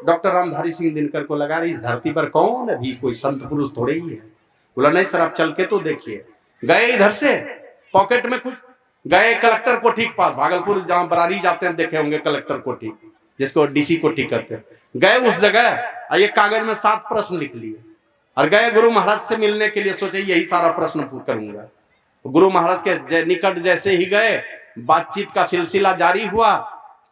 Doctor Ramdhari Singh Dinkar को लगा रही इस धरती पर कौन अभी कोई संत पुरुष थोड़े ही है। बोला नहीं सर आप चल के तो देखिए। गए इधर से पॉकेट में कुछ, गए कलेक्टर कोठी के पास, भागलपुर जहां बरारी जाते हैं देखे होंगे कलेक्टर कोठी, जिसको डीसी कोठी कहते हैं। गए उस जगह ये कागज में 7 प्रश्न लिख लिए और गए गुरु महाराज से मिलने के लिए, सोचे यही सारा प्रश्न करूंगा। गुरु महाराज के निकट जैसे ही गए, बातचीत का सिलसिला जारी हुआ।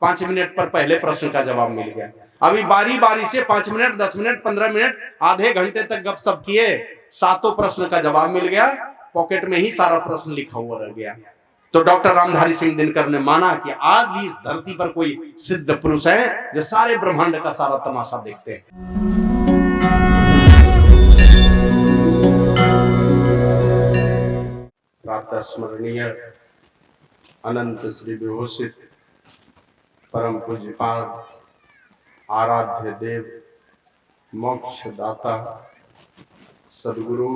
5 मिनट पर पहले प्रश्न का जवाब मिल गया। अभी बारी बारी से 5 मिनट, 10 मिनट, 15 मिनट, आधे घंटे तक गपशप किए, 7 प्रश्न का जवाब मिल गया। पॉकेट में ही सारा प्रश्न लिखा हुआ रह गया। तो डॉक्टर रामधारी सिंह दिनकर ने माना कि आज भी इस धरती पर कोई सिद्ध पुरुष है जो सारे ब्रह्मांड का सारा तमाशा देखते हैं। प्रातः स्मरणीय अनंत श्री विभूषित परम पूज्यपाद आराध्य देव मोक्ष दाता सदगुरु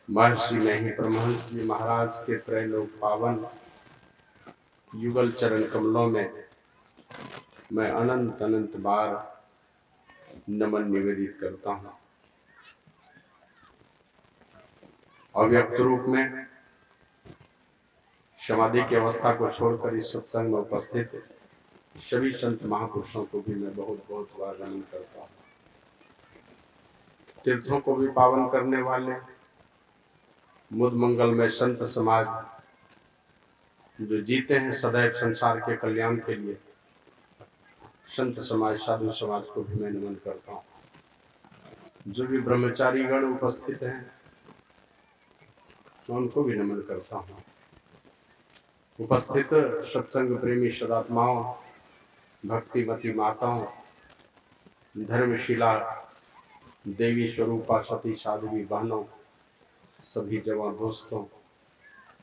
महर्षि नहीं परमहंस जी महाराज के त्रैलोक पावन युगल चरण कमलों में मैं अनंत अनंत बार नमन निवेदित करता हूँ। अव्यक्त रूप में समाधि की अवस्था को छोड़कर इस सत्संग में उपस्थित सभी संत महापुरुषों को भी मैं बहुत बहुत बार नमन करता हूँ। तीर्थों को भी पावन करने वाले मुद मंगल में संत समाज जो जीते हैं सदैव संसार के कल्याण के लिए, संत समाज साधु समाज को भी मैं नमन करता हूँ। जो भी ब्रह्मचारी गण उपस्थित हैं मैं उनको भी नमन करता हूँ। उपस्थित सत्संग प्रेमी सदात्माओं, भक्तिमती माताओं, धर्मशिला देवी स्वरूपा सती साध्वी बहनों, सभी जवान दोस्तों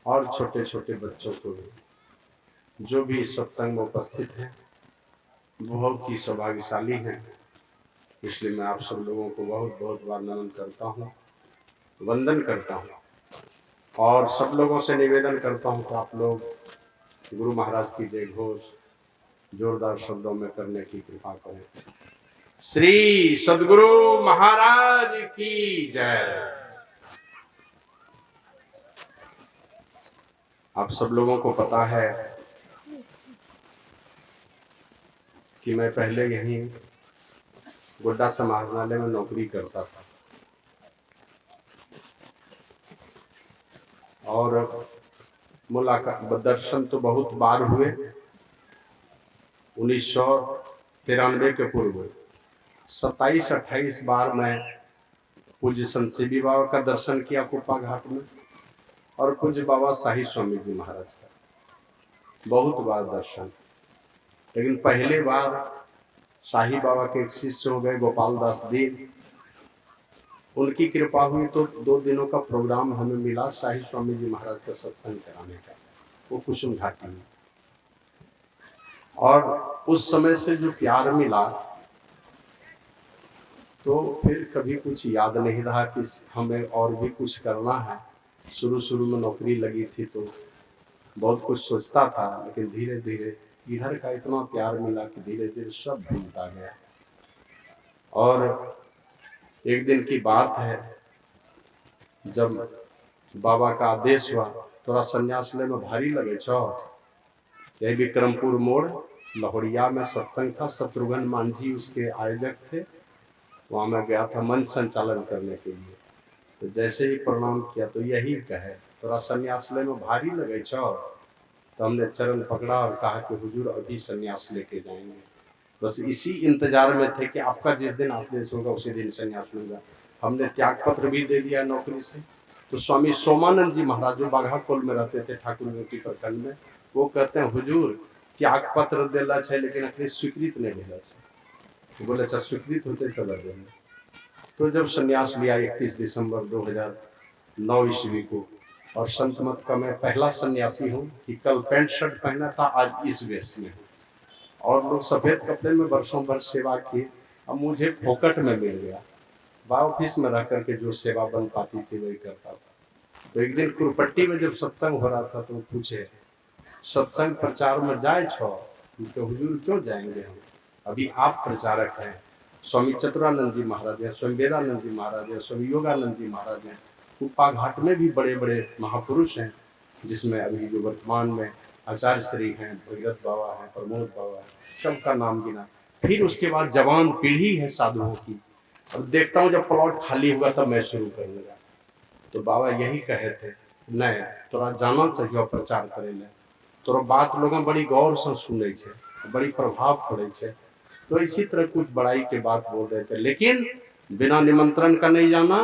और छोटे छोटे बच्चों को भी जो भी सत्संग में उपस्थित हैं बहुत ही सौभाग्यशाली हैं। इसलिए मैं आप सब लोगों को बहुत बहुत बार नमन करता हूँ, वंदन करता हूँ और सब लोगों से निवेदन करता हूँ कि आप लोग गुरु महाराज की जय घोष जोरदार शब्दों में करने की कृपा करें। श्री सद्गुरु महाराज की जय। आप सब लोगों को पता है कि मैं पहले यहीं गोड्डा समाहरणालय में नौकरी करता था और मुलाकात दर्शन तो बहुत बार हुए। 1993 के पूर्व 27-28 बार मैं पूज्य संत सीबी बाबा का दर्शन किया कुप्पा घाट में और पूज्य बाबा शाही स्वामी जी महाराज का बहुत बार दर्शन। लेकिन पहले बार शाही बाबा के एक शिष्य हो गए गोपाल दास देव, उनकी कृपा हुई तो 2 दिनों का प्रोग्राम हमें मिला शाही स्वामी जी महाराज का सत्संग कराने का, वो कुसुम घाटी में। और उस समय से जो प्यार मिला तो फिर कभी कुछ याद नहीं रहा कि हमें और भी कुछ करना है। शुरू में नौकरी लगी थी तो बहुत कुछ सोचता था, लेकिन धीरे धीरे इधर का इतना प्यार मिला कि धीरे धीरे सब भूलता गया। और एक दिन की बात है जब बाबा का आदेश हुआ थोड़ा संन्यास ले में भारी लगे छो, यही विक्रमपुर मोड़ लहोड़िया में सत्संग था। शत्रुघ्न मांझी उसके आयोजक थे, वहां मैं गया था मंच संचालन करने के लिए। तो जैसे ही प्रणाम किया तो यही कहे थोड़ा संन्यास ले में भारी लगे छो, तो हमने चरण पकड़ा और कहा कि हुजूर अभी संन्यास लेके जाएंगे। बस इसी इंतजार में थे कि आपका जिस दिन आदेश होगा उसी दिन संन्यास लूंगा। हमने त्याग पत्र भी दे दिया नौकरी से। तो स्वामी सोमानंद जी महाराज जो बाघाकोल में रहते थे ठाकुर ज्योति प्रखंड में, वो कहते हैं हुजूर त्याग पत्र देला है लेकिन अखनी स्वीकृत नहीं भेला है। तो बोले अच्छा स्वीकृत होते चला देंगे। तो जब संन्यास लिया 31 दिसंबर 2009 ईस्वी को, और संत मत का मैं पहला सन्यासी हूँ कि कल पैंट शर्ट पहना था आज इस वेश में हूँ। और लोग सफेद कपड़े में वर्षों भर सेवा की, अब मुझे फोकट में मिल गया। ऑफिस में रह करके जो सेवा बन पाती थी वही करता था। तो एक दिन कुरपट्टी में जब सत्संग हो रहा था तो पूछे सत्संग प्रचार में जाए छो, तो हुजूर क्यों जाएंगे हम, अभी आप प्रचारक हैं, स्वामी चतुरानंद जी महाराज हैं, स्वामी वेदानंद जी महाराज हैं, स्वामी योगानंद जी महाराज हैं, कुप्पा घाट में भी बड़े बड़े महापुरुष हैं, जिसमें अभी जो वर्तमान में आचार्य श्री हैं, भगीरथ बाबा हैं, प्रमोद बाबा हैं, सबका नाम गिना। फिर उसके बाद जवान पीढ़ी है साधुओं की। अब देखता हूँ जब प्लॉट खाली हुआ तब मैं शुरू करूँगा। तो बाबा यही कहे थे, नहीं तोरा जाना चाहिए प्रचार करे ले, तोरा बात लोग बड़ी गौर से सुने छे, बड़ी प्रभाव पड़े छे। तो इसी तरह कुछ बड़ाई के बात बोल रहे थे, लेकिन बिना निमंत्रण का नहीं जाना।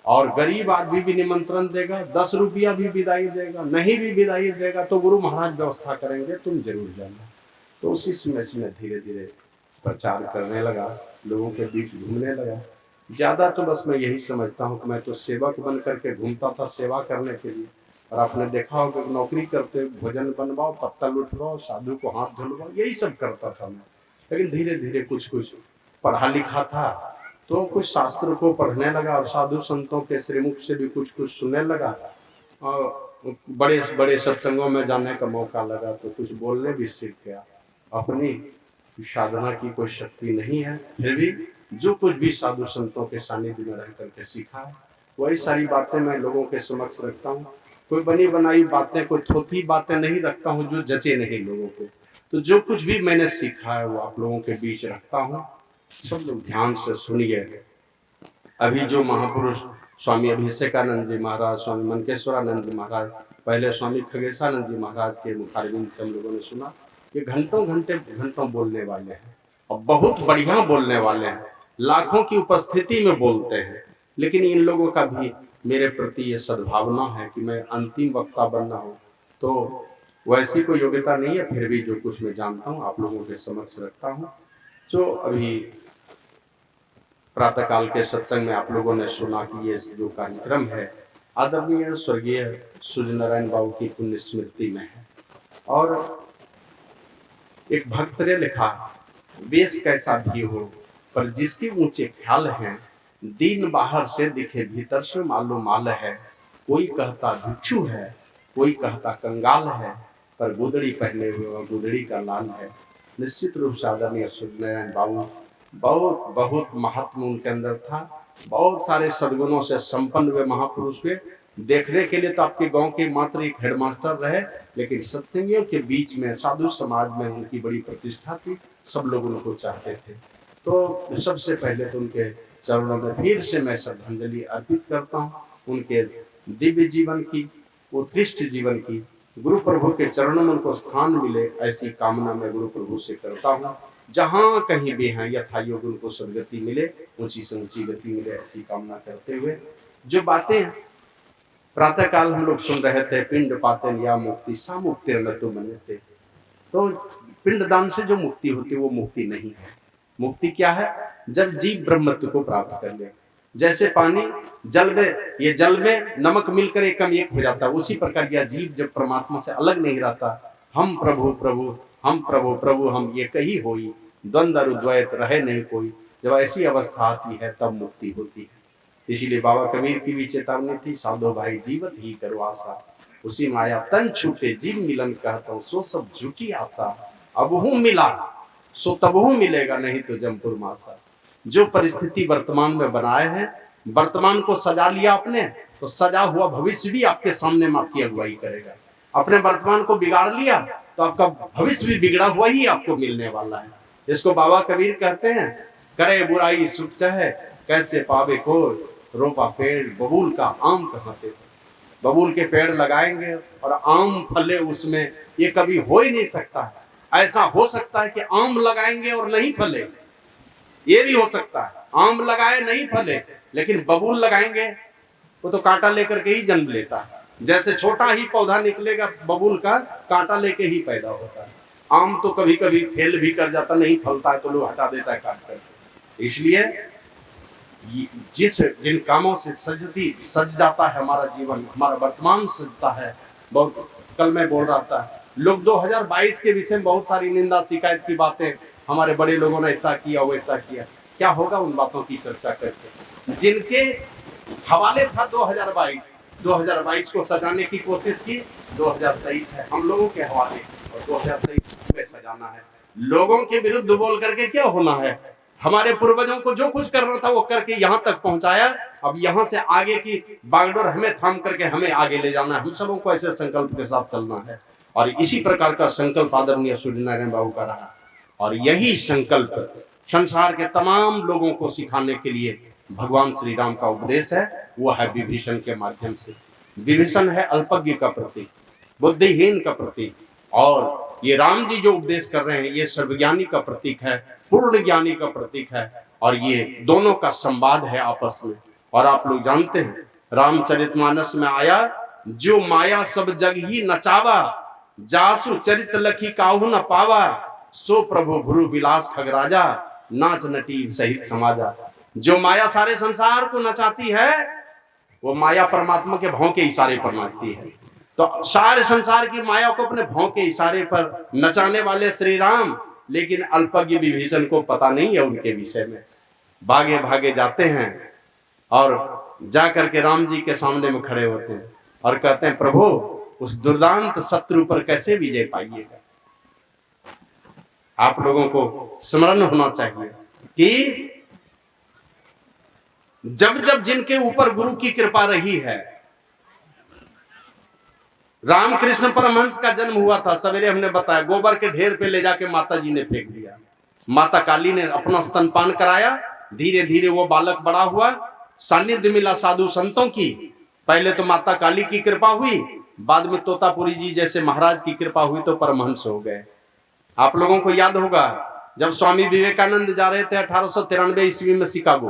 और गरीब आदमी भी निमंत्रण देगा, 10 रुपया भी विदाई देगा, नहीं भी विदाई देगा तो गुरु महाराज व्यवस्था करेंगे, तुम जरूर जाना। तो उसी समय से मैं धीरे धीरे प्रचार करने लगा, लोगों के बीच घूमने लगा। ज्यादा तो बस मैं यही समझता हूँ कि मैं तो सेवक बन करके घूमता था सेवा करने के लिए। और आपने देखा होगा नौकरी करते भोजन बनवाओ, पत्तल उठवाओ, साधु को हाथ धुलवाओ, यही सब करता था मैं। लेकिन धीरे धीरे कुछ कुछ पढ़ा लिखा था तो कुछ शास्त्र को पढ़ने लगा और साधु संतों के श्रीमुख से भी कुछ कुछ सुनने लगा। और बड़े बड़े सत्संगों में जाने का मौका लगा तो कुछ बोलने भी सीख गया। अपनी साधना की कोई शक्ति नहीं है, फिर भी जो कुछ भी साधु संतों के सानिध्य में रह करके सीखा है वही सारी बातें मैं लोगों के समक्ष रखता हूँ। कोई बनी बनाई बातें, कोई थोथी बातें नहीं रखता हूँ जो जचे नहीं लोगों को। तो जो कुछ भी मैंने सीखा है वो आप लोगों के बीच रखता हूँ। सब लोग ध्यान से सुनिए। अभी जो महापुरुष स्वामी अभिषेकानंद जी महाराज, स्वामी मनकेश्वरानंद जी महाराज, पहले स्वामी खगेशानंद जी महाराज के मुखारबिंद से हम लोगों ने सुना, ये घंटों घंटों बोलने वाले हैं और बहुत बढ़िया बोलने वाले हैं, लाखों की उपस्थिति में बोलते हैं। लेकिन इन लोगों का भी मेरे प्रति ये सद्भावना है कि मैं अंतिम वक्ता बनना हो, तो वैसी कोई योग्यता नहीं है, फिर भी जो कुछ मैं जानता हूँ आप लोगों के समक्ष रखता हूँ। जो अभी प्रातःकाल के सत्संग में आप लोगों ने सुना कि ये जो कार्यक्रम है आदरणीय स्वर्गीय सूर्यनारायण बाबू की पुण्य स्मृति में है। और एक भक्त ने लिखा, वेश कैसा भी हो पर जिसके ऊंचे ख्याल हैं, दीन बाहर से दिखे भीतर से मालूम माल है। कोई कहता भिक्षु है, कोई कहता कंगाल है, पर गुदड़ी पहने हुए गुदड़ी का लाल है। निश्चित रूप से आदरणीय सूर्यनारायण बाबू बहुत बहुत महात्मा उनके अंदर था, बहुत सारे सद्गुणों से संपन्न हुए महापुरुष हुए। देखने के लिए तो आपके गांव के मात्र एक हेडमास्टर रहे, लेकिन सत्संगियों के बीच में साधु समाज में उनकी बड़ी प्रतिष्ठा थी, सब लोग उनको चाहते थे। तो सबसे पहले तो उनके चरणों में फिर से मैं श्रद्धांजलि अर्पित करता हूँ। उनके दिव्य जीवन की, उत्कृष्ट जीवन की, गुरु प्रभु के चरणों में उनको स्थान मिले ऐसी कामना मैं गुरु प्रभु से करता हूँ। जहाँ कहीं भी हैं यथा योग उनको सदगति मिले, ऊंची से ऊंची गति मिले ऐसी कामना करते हुए जो बातें प्रातः काल हम लोग सुन रहे थे, पिंड पातन या मुक्ति सा मुक्ति तो बनते, तो पिंडदान से जो मुक्ति होती है वो मुक्ति नहीं है। मुक्ति क्या है? जब जीव ब्रह्मत्व को प्राप्त कर ले। जैसे पानी जल में, ये जल में नमक मिलकर एकम एक हो जाता है, उसी प्रकार यह जीव जब परमात्मा से अलग नहीं रहता, हम प्रभु प्रभु, हम प्रभु प्रभु, हम एक ही होई, द्वंद्व द्वैत रहे नहीं कोई। जब ऐसी अवस्था आती है तब मुक्ति होती है। इसीलिए बाबा कबीर की भी चेतावनी थी, साधो भाई जीवत ही करो आशा, उसी माया तन छूटे जीव मिलन कहता हूँ, सो सब झूठी आशा। अब हूँ मिला सो तब हूँ मिलेगा, नहीं तो जमपुर मासा। जो परिस्थिति वर्तमान में बनाए हैं, वर्तमान को सजा लिया आपने, तो सजा हुआ भविष्य भी आपके सामने में आपकी अगुवाई करेगा। अपने वर्तमान को बिगाड़ लिया तो आपका भविष्य भी बिगड़ा हुआ ही आपको मिलने वाला है। इसको बाबा कबीर कहते हैं, करे बुराई सुख चाहे, कैसे पावे को रोपा पेड़ बबूल का आम कहते। बबूल के पेड़ लगाएंगे और आम फले उसमें, ये कभी हो ही नहीं सकता है। ऐसा हो सकता है कि आम लगाएंगे और नहीं फले, ये भी हो सकता है। आम लगाए नहीं फले, लेकिन बबूल लगाएंगे वो तो कांटा लेकर के ही जन्म लेता है। जैसे छोटा ही पौधा निकलेगा बबूल का, कांटा लेके ही पैदा होता है। आम तो कभी कभी फेल भी कर जाता, नहीं फलता है तो लोग हटा देता है काट कर। इसलिए जिन कामों से सज जाता है हमारा जीवन, हमारा वर्तमान सजता है। बहुत कल मैं बोल रहा था, लोग 2022 के विषय में बहुत सारी निंदा शिकायत की बातें, हमारे बड़े लोगों ने ऐसा किया वैसा किया, क्या होगा उन बातों की चर्चा करके। जिनके हवाले था 2022 को सजाने की कोशिश की, 2023 है हम लोगों के हवाले और 2023 में सजाना है। लोगों के विरुद्ध बोल करके क्या होना है। हमारे पूर्वजों को जो कुछ करना था वो करके यहाँ तक पहुंचाया, अब यहाँ से आगे की बागडोर हमें थाम करके हमें आगे ले जाना है। हम सबों को ऐसे संकल्प के साथ चलना है और इसी प्रकार का संकल्प आदरणीय सूर्यनारायण बाबू का रहा और यही संकल्प संसार के तमाम लोगों को सिखाने के लिए भगवान श्री राम का उपदेश है, वो है विभीषण के माध्यम से। विभीषण है अल्पज्ञ का प्रतीक, बुद्धिहीन का प्रतीक, और ये राम जी जो उपदेश कर रहे हैं ये सर्वज्ञानी का प्रतीक है, पूर्ण ज्ञानी का प्रतीक है, और ये दोनों का संवाद है आपस में। और आप लोग जानते हैं रामचरितमानस में आया, जो माया सब जग ही नचावा, जासु चरित लखी काहू न पावा, सो प्रभु भुरु विलास खगराजा, नाच नटी सहित समाजा। जो माया सारे संसार को नचाती है वो माया परमात्मा के भाव के इशारे पर नाचती है। तो सारे संसार की माया को अपने भाव के इशारे पर नचाने वाले श्री राम, लेकिन अल्पज्ञ विभीषण को पता नहीं है उनके विषय में। भागे भागे जाते हैं और जाकर के राम जी के सामने में खड़े होते हैं और कहते हैं, प्रभु उस दुर्दांत शत्रु पर कैसे विजय पाइएगा। आप लोगों को स्मरण होना चाहिए कि जब जब जिनके ऊपर गुरु की कृपा रही है, रामकृष्ण परमहंस का जन्म हुआ था, सवेरे हमने बताया, गोबर के ढेर पे ले जाके माता जी ने फेंक दिया। माता काली ने अपना स्तनपान कराया, धीरे धीरे वो बालक बड़ा हुआ, सानिध्य मिला साधु संतों की। पहले तो माता काली की कृपा हुई, बाद में तोतापुरी जी जैसे महाराज की कृपा हुई तो परमहंस हो गए। आप लोगों को याद होगा जब स्वामी विवेकानंद जा रहे थे 1893 ईस्वी में शिकागो,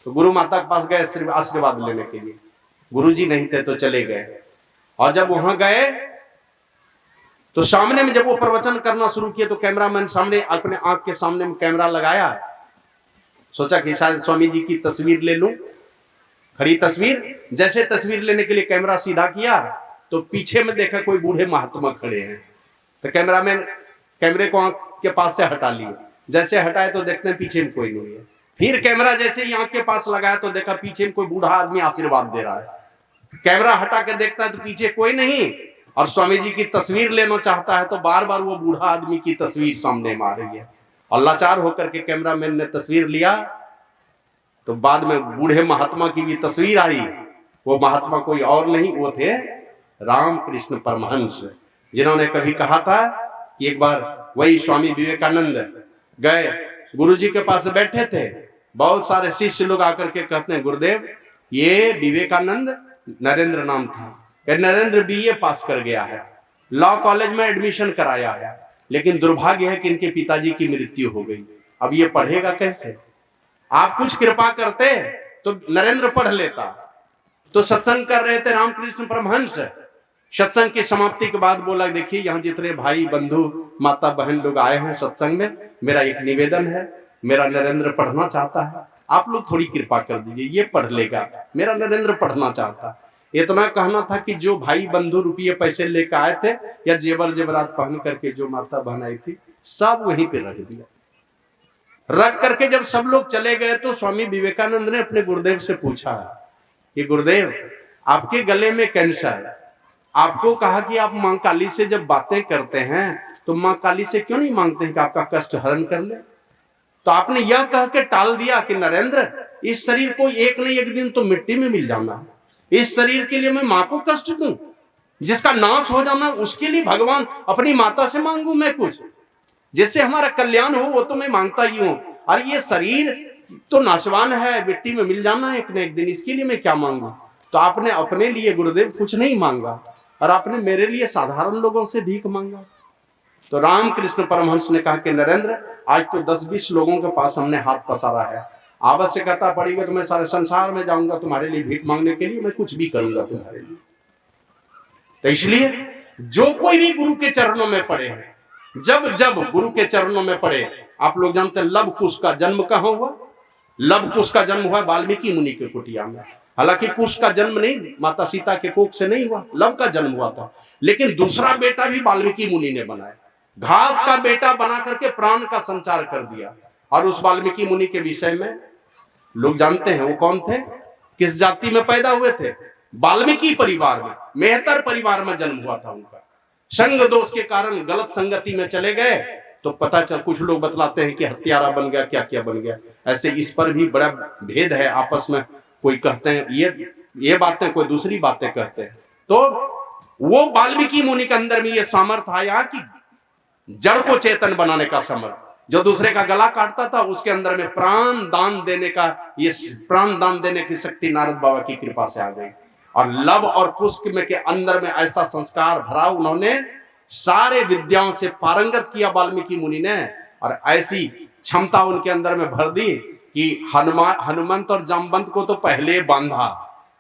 तो गुरु माता के पास गए आशीर्वाद लेने के लिए। गुरु जी नहीं थे तो चले गए, और जब वहां गए तो सामने में जब वो प्रवचन करना शुरू किए तो कैमरामैन सामने अपने आंख के सामने में कैमरा लगाया, सोचा कि शायद स्वामी जी की तस्वीर ले लूं, खड़ी तस्वीर। जैसे तस्वीर लेने के लिए कैमरा सीधा किया तो पीछे में देखा कोई बूढ़े महात्मा खड़े हैं, तो कैमरामैन कैमरे को आंख के पास से हटा लिए। जैसे हटाए तो देखते हैं पीछे में कोई नहीं है। फिर कैमरा जैसे ही आंख के पास लगाया तो देखा पीछे में कोई बूढ़ा आदमी आशीर्वाद दे रहा है। कैमरा हटा के देखता है तो पीछे कोई नहीं, और स्वामी जी की तस्वीर लेना चाहता है तो बार बार वो बूढ़ा आदमी की तस्वीर सामने में आ रही है। और लाचार होकर के कैमरामैन ने तस्वीर लिया तो बाद में बूढ़े महात्मा की भी तस्वीर आई। वो महात्मा कोई और नहीं, वो थे रामकृष्ण परमहंस, जिन्होंने कभी कहा था कि एक बार वही स्वामी विवेकानंद गए, गुरुजी के पास बैठे थे, बहुत सारे शिष्य लोग आकर के कहते हैं, गुरुदेव ये विवेकानंद, नरेंद्र नाम था, नरेंद्र बीए पास कर गया है, लॉ कॉलेज में एडमिशन कराया है, लेकिन दुर्भाग्य है कि इनके पिताजी की मृत्यु हो गई, अब ये पढ़ेगा कैसे। आप कुछ कृपा करते तो नरेंद्र पढ़ लेता। तो सत्संग कर रहे थे रामकृष्ण परमहंस, सत्संग की समाप्ति के बाद बोला, देखिए यहाँ जितने भाई बंधु माता बहन लोग आए हैं सत्संग में, मेरा एक निवेदन है, मेरा नरेंद्र पढ़ना चाहता है, आप लोग थोड़ी कृपा कर दीजिए, ये पढ़ लेगा, मेरा नरेंद्र पढ़ना चाहता है। इतना कहना था कि जो भाई बंधु रुपये पैसे लेकर आए थे या जेवर जेवरात पहन करके जो माता बहन आई थी, सब वहीं पे रख दिया। रख करके जब सब लोग चले गए तो स्वामी विवेकानंद ने अपने गुरुदेव से पूछा कि गुरुदेव आपके गले में कैंसर है, आपको कहा कि आप मां काली से जब बातें करते हैं तो मां काली से क्यों नहीं मांगते हैं कि आपका कष्ट हरण कर ले। तो आपने यह कह के टाल दिया कि नरेंद्र इस शरीर को एक न एक दिन तो मिट्टी में मिल जाना है, इस शरीर के लिए मैं मां को कष्ट दूं, जिसका नाश हो जाना उसके लिए भगवान अपनी माता से मांगू मैं कुछ, जिससे हमारा कल्याण हो, वो तो मैं मांगता ही हूं, और ये शरीर तो नाशवान है, मिट्टी में मिल जाना है एक न एक दिन, इसके लिए मैं क्या मांगू। तो आपने अपने लिए गुरुदेव कुछ नहीं मांगा और आपने मेरे लिए साधारण लोगों से भीख मांगा। तो रामकृष्ण परमहंस ने कहा कि नरेंद्र आज तो 10-20 लोगों के पास हमने हाथ पसारा है, आवश्यकता पड़ेगी तो मैं सारे संसार में जाऊंगा तुम्हारे लिए भीख मांगने के लिए, मैं कुछ भी करूंगा तुम्हारे लिए। तो इसलिए जो कोई भी गुरु के चरणों में पड़े हैं, जब जब गुरु के चरणों में पड़े, आप लोग जानते हैं लव कुश का जन्म कहाँ हुआ। लव कुश का जन्म हुआ वाल्मीकि मुनि के कुटिया में। हालांकि कुश का जन्म नहीं माता सीता के कोख से नहीं हुआ, लव का जन्म हुआ था, लेकिन दूसरा बेटा भी वाल्मीकि मुनि ने बनाया, घास का बेटा बना करके प्राण का संचार कर दिया। और उस वाल्मीकि मुनि के विषय में लोग जानते हैं वो कौन थे, किस जाति में पैदा हुए थे। वाल्मीकि परिवार में, मेहतर परिवार में जन्म हुआ था उनका। संग दोष के कारण गलत संगति में चले गए तो पता चल, कुछ लोग बतलाते हैं कि हत्यारा बन गया, क्या क्या बन गया। ऐसे इस पर भी बड़ा भेद है आपस में। कोई कहते हैं ये बातें, कोई दूसरी बातें कहते हैं। तो वो वाल्मीकि मुनि के अंदर में ये सामर्थ्य आया कि जड़ को चेतन बनाने का सामर्थ्य। जो दूसरे का गला काटता था उसके अंदर में प्राण दान देने का, ये प्राण दान देने की शक्ति नारद बाबा की कृपा से आ गई। और लव और कुश में के अंदर में ऐसा संस्कार भरा, उन्होंने सारे विद्याओं से पारंगत किया वाल्मीकि मुनि ने। और ऐसी क्षमता उनके अंदर में भर दी कि हनुमंत और जामवंत को तो पहले बांधा,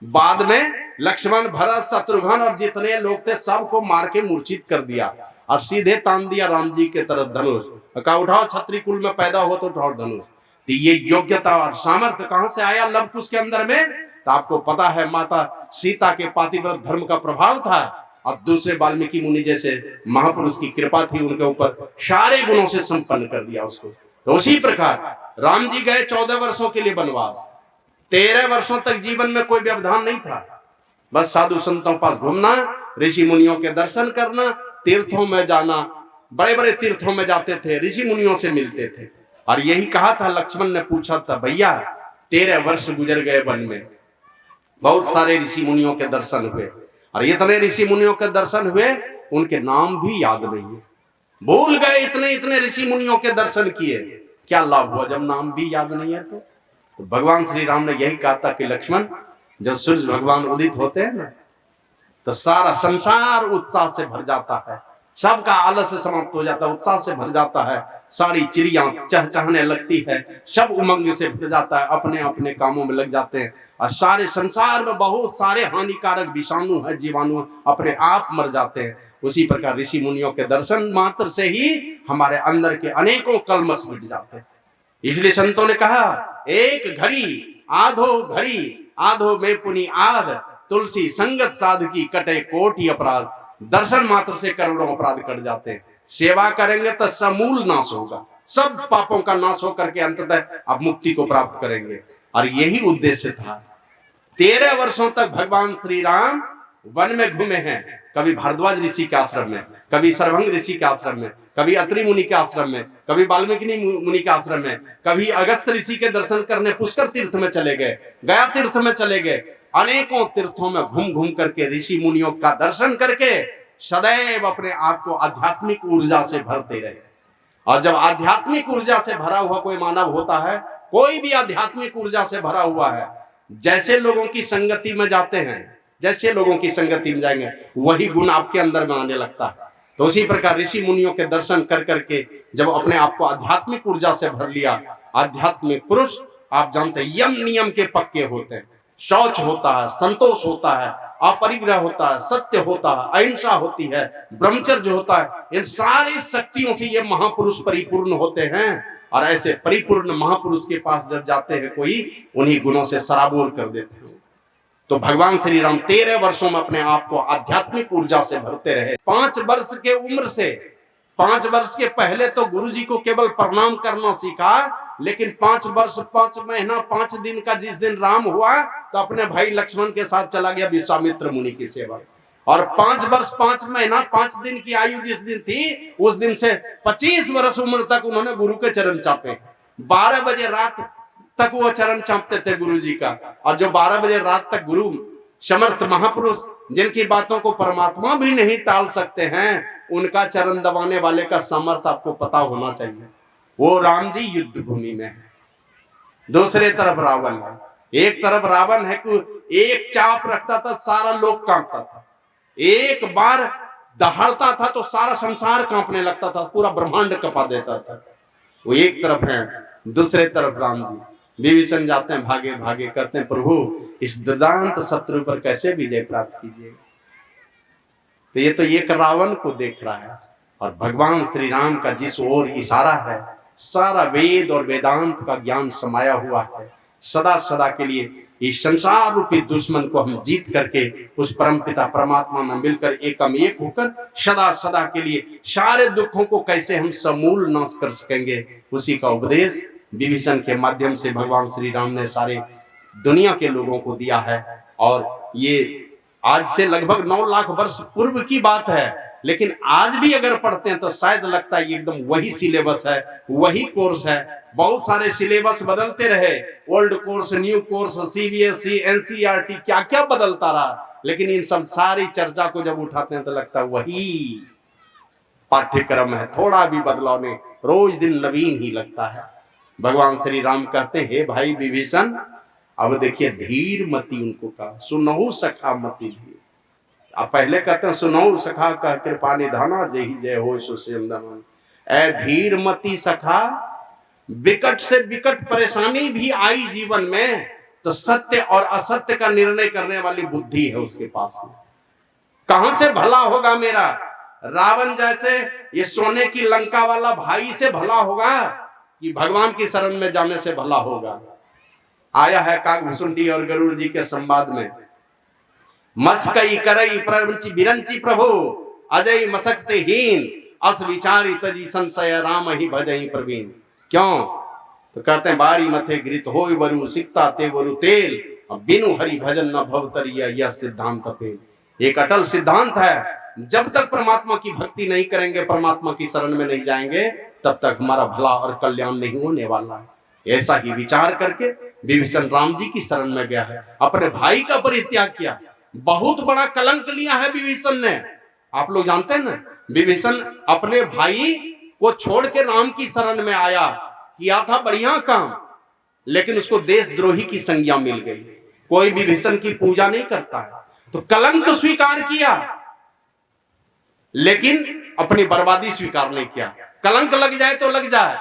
बाद में लक्ष्मण, भरत, शत्रुघ्न और जितने लोग थे सबको मार के मूर्छित कर दिया और सीधे तान दिया राम जी के तरफ धनुष। कहा उठाओ, क्षत्रिय कुल में पैदा हो तो उठाओ धनुष। तो ये योग्यता और सामर्थ्य कहां से आया लव कुश के अंदर में? तो आपको पता है, माता सीता के पातिव्रत धर्म का प्रभाव था और दूसरे वाल्मीकि मुनि जैसे महापुरुष की कृपा थी उनके ऊपर, सारे गुणों से संपन्न कर दिया उसको। तो उसी प्रकार राम जी गए 14 वर्षों के लिए वनवास। 13 वर्षों तक जीवन में कोई व्यवधान नहीं था, बस साधु संतों पास घूमना, ऋषि मुनियों के दर्शन करना, तीर्थों में जाना। बड़े बड़े तीर्थों में जाते थे, ऋषि मुनियों से मिलते थे। और यही कहा था, लक्ष्मण ने पूछा था, भैया 13 वर्ष गुजर गए वन में, बहुत सारे ऋषि मुनियों के दर्शन हुए, और इतने ऋषि मुनियों के दर्शन हुए उनके नाम भी याद नहीं है, भूल गए। इतने इतने ऋषि मुनियों के दर्शन किए, क्या लाभ हुआ जब नाम भी याद नहीं है? तो भगवान श्री राम ने यही कहा था कि लक्ष्मण, जब सूर्य भगवान उदित होते हैं ना, तो सारा संसार उत्साह से भर जाता है, सबका आलस्य समाप्त हो जाता है, उत्साह से भर जाता है, सारी चिड़ियां चहचहाने लगती है, सब उमंग से भर जाता है, अपने अपने कामों में लग जाते हैं, और सारे संसार में बहुत सारे हानिकारक विषाणु है, जीवाणु अपने आप मर जाते हैं। उसी प्रकार ऋषि मुनियों के दर्शन मात्र से ही हमारे अंदर के अनेकों कलमश मिट जाते हैं। इसलिए संतों ने कहा, एक घड़ी आधो में पुनि आध, तुलसी संगत साधकी कटे कोटि अपराध। दर्शन मात्र से करोड़ों अपराध कट जाते हैं। सेवा करेंगे तो समूल नाश होगा, सब पापों का नाश होकर के अंततः आप मुक्ति को प्राप्त करेंगे। और यही उद्देश्य था। 13 वर्षों तक भगवान श्री राम वन में घूमे हैं, कभी भारद्वाज ऋषि के आश्रम में, कभी सरभंग ऋषि के आश्रम में, कभी अत्रि मुनि के आश्रम में, कभी वाल्मीकि मुनि के आश्रम में, कभी अगस्त ऋषि के दर्शन करने पुष्कर तीर्थ में चले गए, गया तीर्थ में चले गए। अनेकों तीर्थों में घूम घूम करके ऋषि मुनियों का दर्शन करके सदैव अपने आप को आध्यात्मिक ऊर्जा से भरते रहे। और जब आध्यात्मिक ऊर्जा से भरा हुआ कोई मानव होता है, कोई भी आध्यात्मिक ऊर्जा से भरा हुआ है, जैसे लोगों की संगति में जाते हैं, जैसे लोगों की संगति में जाएंगे, वही गुण आपके अंदर में आने लगता है। तो उसी प्रकार ऋषि मुनियों के दर्शन कर करके जब अपने आप को आध्यात्मिक ऊर्जा से भर लिया, आध्यात्मिक पुरुष आप जानते हैं यम नियम के पक्के होते हैं। शौच होता है, संतोष होता है, अपरिग्रह होता है, सत्य होता है, अहिंसा होती है, ब्रह्मचर्य होता है। इन सारी शक्तियों से ये महापुरुष परिपूर्ण होते हैं। और ऐसे परिपूर्ण महापुरुष के पास जब जाते हैं कोई, उन्हीं गुणों से सराबोर कर देते हैं। तो भगवान श्री राम 13 वर्षों में अपने आप को आध्यात्मिक ऊर्जा से भरते रहे। 5 वर्ष के उम्र से, 5 वर्ष के पहले तो गुरु जी को केवल प्रणाम करना सीखा, लेकिन 5 वर्ष 5 महीना 5 दिन का जिस दिन राम हुआ तो अपने भाई लक्ष्मण के साथ चला गया विश्वामित्र मुनि की सेवा। और 5 वर्ष 5 महीना 5 दिन की आयु जिस दिन थी, उस दिन से 25 वर्ष उम्र तक उन्होंने गुरु के चरण चापे। 12 बजे रात तक वो चरण चापते थे गुरु जी का। और जो 12 बजे रात तक गुरु समर्थ महापुरुष, जिनकी बातों को परमात्मा भी नहीं टाल सकते हैं, उनका चरण दबाने वाले का सामर्थ्य आपको पता होना चाहिए। वो राम जी युद्ध भूमि में है, दूसरे तरफ रावण है। एक तरफ रावण है कि एक चाप रखता था, सारा लोग कांपता था, एक बार दहाड़ता था तो सारा संसार कांपने लगता था, पूरा ब्रह्मांड कपा देता था। वो एक तरफ है, दूसरे तरफ राम जी। विभीषण जाते हैं भागे भागे, कहते हैं प्रभु इस दुर्दांत शत्रु पर कैसे विजय प्राप्त कीजिए। तो ये तो एक रावण को देख रहा है, और भगवान श्री राम का जिस ओर इशारा है, सारा वेद और वेदांत का ज्ञान समाया हुआ है। सदा सदा के लिए इस संसार रूपी दुश्मन को हम जीत करके उस परमपिता परमात्मा में मिलकर एकम एक होकर सदा सदा के लिए सारे दुखों को कैसे हम समूल नाश कर सकेंगे, उसी का उपदेश विभीषण के माध्यम से भगवान श्री राम ने सारे दुनिया के लोगों को दिया है। और ये आज से लगभग 9 लाख वर्ष पूर्व की बात है, लेकिन आज भी अगर पढ़ते हैं तो शायद लगता है एकदम वही सिलेबस है, वही कोर्स है। बहुत सारे सिलेबस बदलते रहे, old course, new course, CBSE, NCERT, क्या क्या बदलता रहा, लेकिन इन सब सारी चर्चा को जब उठाते हैं तो लगता है वही पाठ्यक्रम है, थोड़ा भी बदलाव नहीं, रोज दिन नवीन ही लगता है। भगवान श्री राम कहते हैं, हे भाई विभीषण, अब देखिए धीर मती उनको कहा, सुनहु सखा मती धीर। अब पहले कहते हैं सुनहु सखा कह कृपा निधाना, जय जय हो सुषेम दमन। ए धीर मती सखा, विकट से विकट परेशानी भी आई जीवन में तो सत्य और असत्य का निर्णय करने वाली बुद्धि है उसके पास में। कहां से भला होगा मेरा, रावण जैसे ये सोने की लंका वाला भाई से भला होगा कि भगवान की शरण में जाने से भला होगा। आया है काकभुसुंडी और गरुड़ जी के संवाद में, मस्कई करई प्रवंची बिरंची प्रभु, अजय मसकते हीन, अस विचारी तजी संशय, राम ही भजई प्रवीण। क्यों? तो कहते हैं बारी मथे घृत होय वरु, सिकता ते वरु तेल, बिनु हरि भजन न भवतरिया, यह सिद्धांत पे। एक अटल सिद्धांत है, जब तक परमात्मा की भक्ति नहीं करेंगे, परमात्मा की शरण में नहीं जाएंगे, तब तक हमारा भला और कल्याण नहीं होने वाला है। ऐसा ही विचार करके विभीषण राम जी की शरण में गया है, अपने भाई का परित्याग किया। बहुत बड़ा कलंक लिया है विभीषण ने। आप लोग जानते हैं ना, विभीषण अपने भाई को छोड़ के राम की शरण में आया, किया था बढ़िया काम, लेकिन उसको देशद्रोही की संज्ञा मिल गई। कोई विभीषण की पूजा नहीं करता है, तो कलंक स्वीकार किया, लेकिन अपनी बर्बादी स्वीकार नहीं किया। कलंक लग जाए तो लग जाए।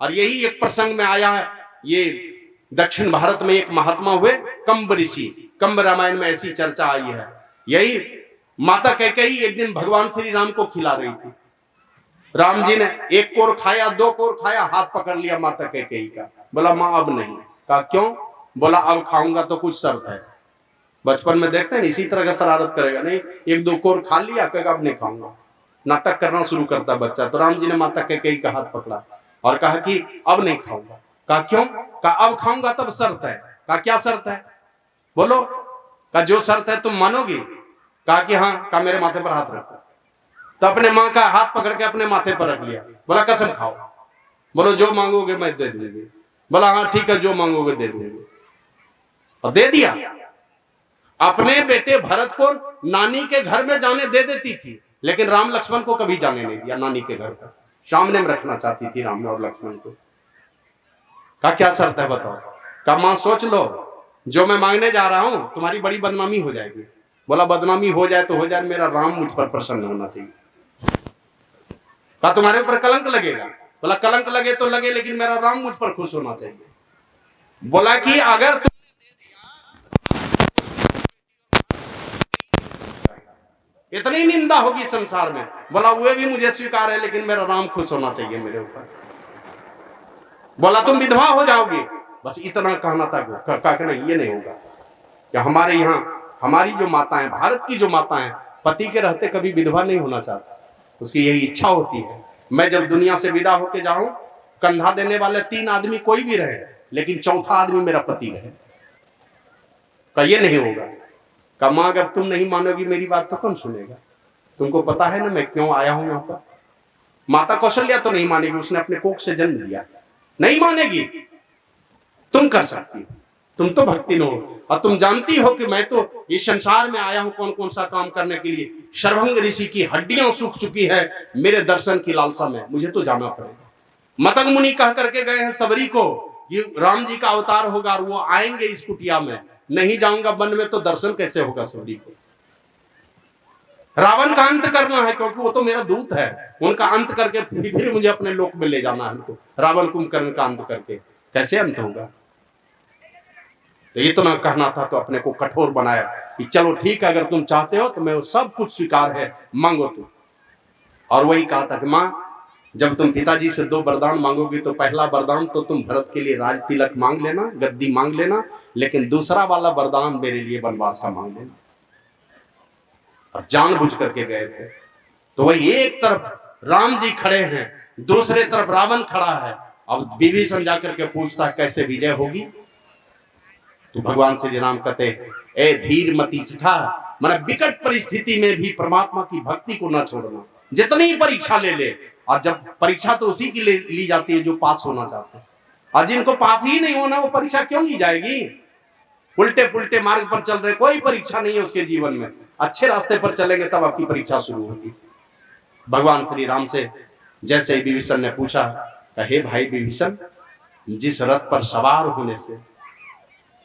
और यही एक प्रसंग में आया है, ये दक्षिण भारत में एक महात्मा हुए कंब ऋषि, कंब रामायण में ऐसी चर्चा आई है। यही माता कैकेयी एक दिन भगवान श्री राम को खिला रही थी। राम जी ने एक कोर खाया, दो कोर खाया, हाथ पकड़ लिया माता कैकेयी का, बोला मां अब नहीं। कहा क्यों? बोला अब खाऊंगा तो कुछ शर्त है। बचपन में देखते हैं इसी तरह का शरारत करेगा, नहीं एक दो कोर खा लिया, कहेगा अब नहीं खाऊंगा, नाटक करना शुरू करता बच्चा। तो राम जी ने माता कैकेयी का हाथ पकड़ा और कहा कि अब नहीं खाऊंगा। कहा क्यों? कहा अब खाऊंगा तब शर्त है। कहा क्या शर्त है? बोलो। कहा जो शर्त है तुम मानोगी? कहा कि हाँ। कहा मेरे माथे पर हाथ रखो। तो अपने माँ का हाथ पकड़ के अपने माथे पर रख लिया, बोला कसम खाओ। बोलो जो मांगोगे मैं दे दूंगी। बोला हाँ ठीक है, जो मांगोगे दे दूंगी। और दे दिया। अपने बेटे भरत को नानी के घर में जाने दे देती थी, लेकिन राम लक्ष्मण को कभी जाने नहीं दिया नानी के घर पर। सामने में रखना चाहती थी राम और लक्ष्मण को। कहा क्या शर्त है बताओ? कहा मां सोच लो, जो मैं मांगने जा रहा हूं तुम्हारी बड़ी बदनामी हो जाएगी। बोला बदनामी हो जाए तो हो जाए, मेरा राम मुझ पर प्रसन्न होना चाहिए। कहा तुम्हारे ऊपर कलंक लगेगा। बोला कलंक लगे तो लगे, लेकिन मेरा राम मुझ पर खुश होना चाहिए। बोला कि अगर तुम इतनी निंदा होगी संसार में, बोला वो भी मुझे स्वीकार है, लेकिन मेरा राम खुश होना चाहिए मेरे ऊपर। बोला तुम विधवा हो जाओगे, बस इतना कहना था। कहा नहीं ये नहीं होगा। क्या हमारे यहाँ हमारी जो माताएं, भारत की जो माताएं, पति के रहते कभी विधवा नहीं होना चाहता, उसकी यही इच्छा होती है मैं जब दुनिया से विदा होके जाऊं, कंधा देने वाले 3 आदमी कोई भी रहे, लेकिन चौथा आदमी मेरा पति रहे। कहा ये नहीं होगा। कहा मां अगर तुम नहीं मानोगी मेरी बात तो कौन सुनेगा? तुमको पता है ना मैं क्यों आया हूं यहाँ पर। माता कौशल्या तो नहीं मानेगी, उसने अपने कोख से जन्म लिया, नहीं मानेगी। तुम कर सकती हो, तुम तो भक्ति हो, और तुम जानती हो कि मैं तो इस संसार में आया हूं कौन कौन सा काम करने के लिए। शर्वंग ऋषि की हड्डियां सूख चुकी है मेरे दर्शन की लालसा में, मुझे तो जाना पड़ेगा। मतंग मुनि कह करके गए हैं सबरी को, ये राम जी का अवतार होगा और वो आएंगे इस कुटिया में, नहीं जाऊंगा वन में तो दर्शन कैसे होगा सबरी को। रावण का अंत करना है, क्योंकि वो तो मेरा दूत है, उनका अंत करके फिर मुझे अपने लोक में ले जाना है उनको। रावण कुंभकर्ण का अंत करके कैसे अंत होगा? तो इतना कहना था, तो अपने को कठोर बनाया कि चलो ठीक है, अगर तुम चाहते हो तो मैं सब कुछ स्वीकार है, मांगो तुम। और वही कहा था कि मां जब तुम पिताजी से 2 वरदान मांगोगी तो पहला वरदान तो तुम भरत के लिए राज तिलक मांग लेना, गद्दी मांग लेना, लेकिन दूसरा वाला वरदान मेरे लिए वनवास का मांग लेना। और जानबूझ करके गए थे। तो वही एक तरफ राम जी खड़े हैं, दूसरे तरफ रावण खड़ा है। अब विभीषण जाकर के पूछता है कैसे विजय होगी? तो भगवान श्री राम कहते ए धीर मति सिखा, माने विकट परिस्थिति में भी परमात्मा की भक्ति को न छोड़ना। जितनी परीक्षा ले ले, और जब परीक्षा तो उसी की ली जाती है जो पास होना चाहते हैं, और जिनको पास ही नहीं होना वो परीक्षा क्यों ली जाएगी। उल्टे पुल्टे मार्ग पर चल रहे, कोई परीक्षा नहीं है उसके जीवन में। अच्छे रास्ते पर चलेंगे तब आपकी परीक्षा शुरू होगी। भगवान श्री राम से जैसे विभीषण ने पूछा, हे भाई विभीषण, जिस रथ पर सवार होने से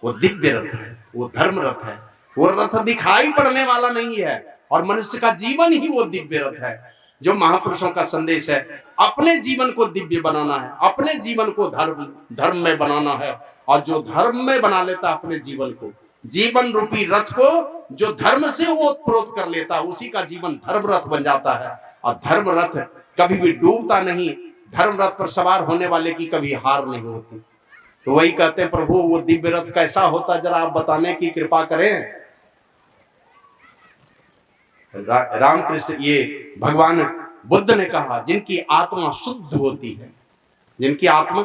वो दिव्य रथ है, वो धर्म रथ है, वो रथ दिखाई पड़ने वाला नहीं है, और मनुष्य का जीवन ही वो दिव्य रथ है। जो महापुरुषों का संदेश है, अपने जीवन को दिव्य बनाना है, अपने जीवन को धर्म में बनाना है, और जो धर्म में बना लेता अपने जीवन को, जीवन रूपी रथ को जो धर्म से ओतप्रोत कर लेता, उसी का जीवन धर्म रथ बन जाता है। और धर्म रथ कभी भी डूबता नहीं, धर्म रथ पर सवार होने वाले की कभी हार नहीं होती। तो वही कहते हैं, प्रभु वो दिव्य रथ कैसा होता, जरा आप बताने की कृपा करें। रामकृष्ण, ये भगवान बुद्ध ने कहा, जिनकी आत्मा शुद्ध होती है, जिनकी आत्मा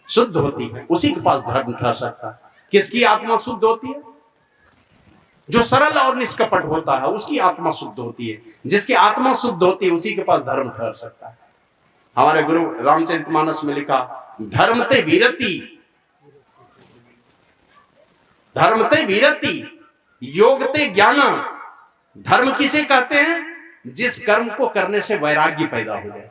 शुद्ध होती है, उसी के पास धर्म ठहर सकता है। किसकी आत्मा शुद्ध होती है? जो सरल और निष्कपट होता है, उसकी आत्मा शुद्ध होती है। जिसकी आत्मा शुद्ध होती है, उसी के पास धर्म ठहर सकता है। हमारे गुरु रामचरितमानस में लिखा, धर्मते वीरति, धर्मते वीरति, योगते ज्ञान। धर्म किसे कहते हैं? जिस कर्म को करने से वैराग्य पैदा हो जाए,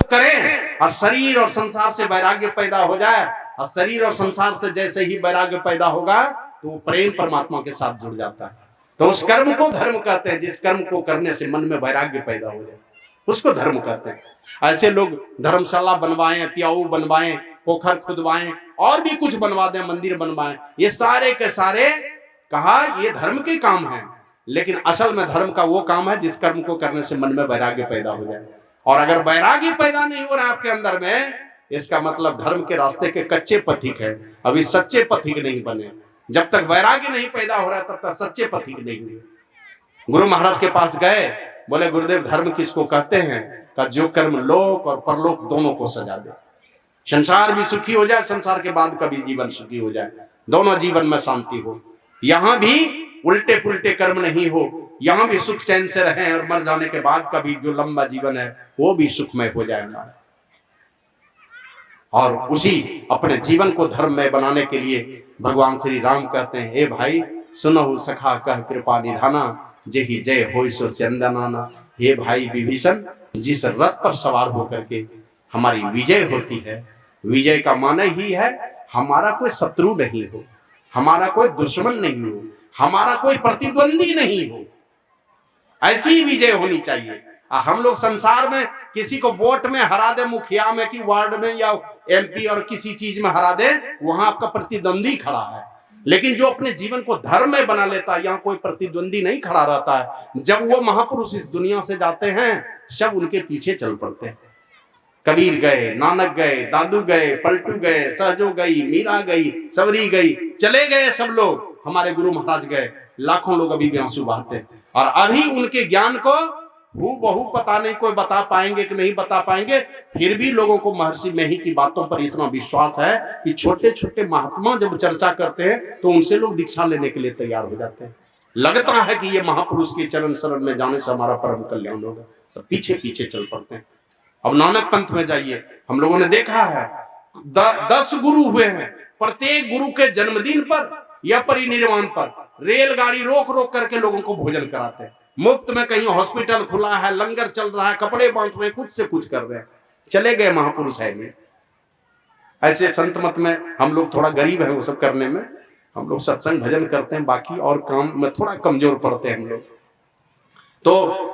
करें और शरीर और संसार से वैराग्य पैदा हो जाए, और शरीर और संसार से जैसे ही वैराग्य पैदा होगा तो वो प्रेम परमात्मा के साथ जुड़ जाता है। तो उस कर्म को धर्म कहते हैं। जिस कर्म को करने से मन में वैराग्य पैदा हो जाए, उसको धर्म कहते हैं। ऐसे लोग धर्मशाला बनवाएं, प्याऊ बनवाएं, पोखर खुदवाएं, और भी कुछ बनवा दें, मंदिर बनवाएं, ये सारे के सारे कहा ये धर्म के काम है। लेकिन असल में धर्म का वो काम है जिस कर्म को करने से मन में वैराग्य पैदा हो जाए। और अगर वैराग्य पैदा नहीं हो रहा आपके अंदर में, इसका मतलब धर्म के रास्ते के कच्चे पथिक है, अभी सच्चे पथिक नहीं बने। जब तक वैराग्य नहीं पैदा हो रहा तब तक सच्चे पथिक नहीं हुए। गुरु महाराज के पास गए, बोले गुरुदेव धर्म किसको कहते हैं? का जो कर्म लोक और परलोक दोनों को सजा दे, संसार भी सुखी हो जाए, संसार के बाद का भी जीवन सुखी हो जाए, दोनों जीवन में शांति हो, यहाँ भी उल्टे पुल्टे कर्म नहीं हो, यहाँ भी सुख चैन से रहें, और मर जाने के बाद का भी जो लंबा जीवन है वो भी सुखमय हो जाए हमारा। और उसी अपने जीवन को धर्म में बनाने के लिए भगवान श्री राम कहते हैं, हे भाई सुनहु सखा कह कृपा निधाना, जेहि जय होय सो चंदनाना। हे भाई विभीषण, जिस रथ पर सवार होकर के हमारी विजय होती है, विजय का माने ही है हमारा कोई शत्रु नहीं हो, हमारा कोई दुश्मन नहीं हो, हमारा कोई प्रतिद्वंदी नहीं हो, ऐसी विजय होनी चाहिए। हम लोग संसार में किसी को वोट में हरा दे, मुखिया में कि वार्ड में या एमपी और किसी चीज में हरा दे, वहां आपका प्रतिद्वंदी खड़ा है। लेकिन जो अपने जीवन को धर्म में बना लेता है, यहाँ कोई प्रतिद्वंदी नहीं खड़ा रहता है। जब वो महापुरुष इस दुनिया से जाते हैं, सब उनके पीछे चल पड़ते हैं। कबीर गए, नानक गए, दादू गए, पलटू गए, सहजो गई, मीरा गई, सबरी गई, चले गए सब लोग। हमारे गुरु महाराज गए, लाखों लोग अभी भी आंसू बहाते हैं। और अभी उनके ज्ञान को हूबहू पता नहीं कोई बता पाएंगे कि नहीं बता पाएंगे, फिर भी लोगों को महर्षि मेही की बातों पर इतना विश्वास है कि छोटे छोटे महात्मा जब चर्चा करते हैं तो उनसे लोग दीक्षा लेने के लिए तैयार हो जाते हैं। लगता है कि ये महापुरुष के चरण शरण में जाने से हमारा परम कल्याण होगा, तो पीछे पीछे चल पड़ते हैं। अब नानक पंथ में जाइए, हम लोगों ने देखा है 10 गुरु हुए हैं। प्रत्येक गुरु के जन्मदिन पर या परिनिर्वाण पर रेलगाड़ी रोक रोक करके लोगों को भोजन कराते हैं। मुफ्त में कहीं हॉस्पिटल खुला है, लंगर चल रहा है, कपड़े बांट रहे हैं, कुछ से कुछ कर रहे हैं। चले गए महापुरुष है नहीं। ऐसे संत मत में हम लोग थोड़ा गरीब है, वो सब करने में हम लोग सत्संग भजन करते हैं, बाकी और काम में थोड़ा कमजोर पड़ते हैं हम लोग। तो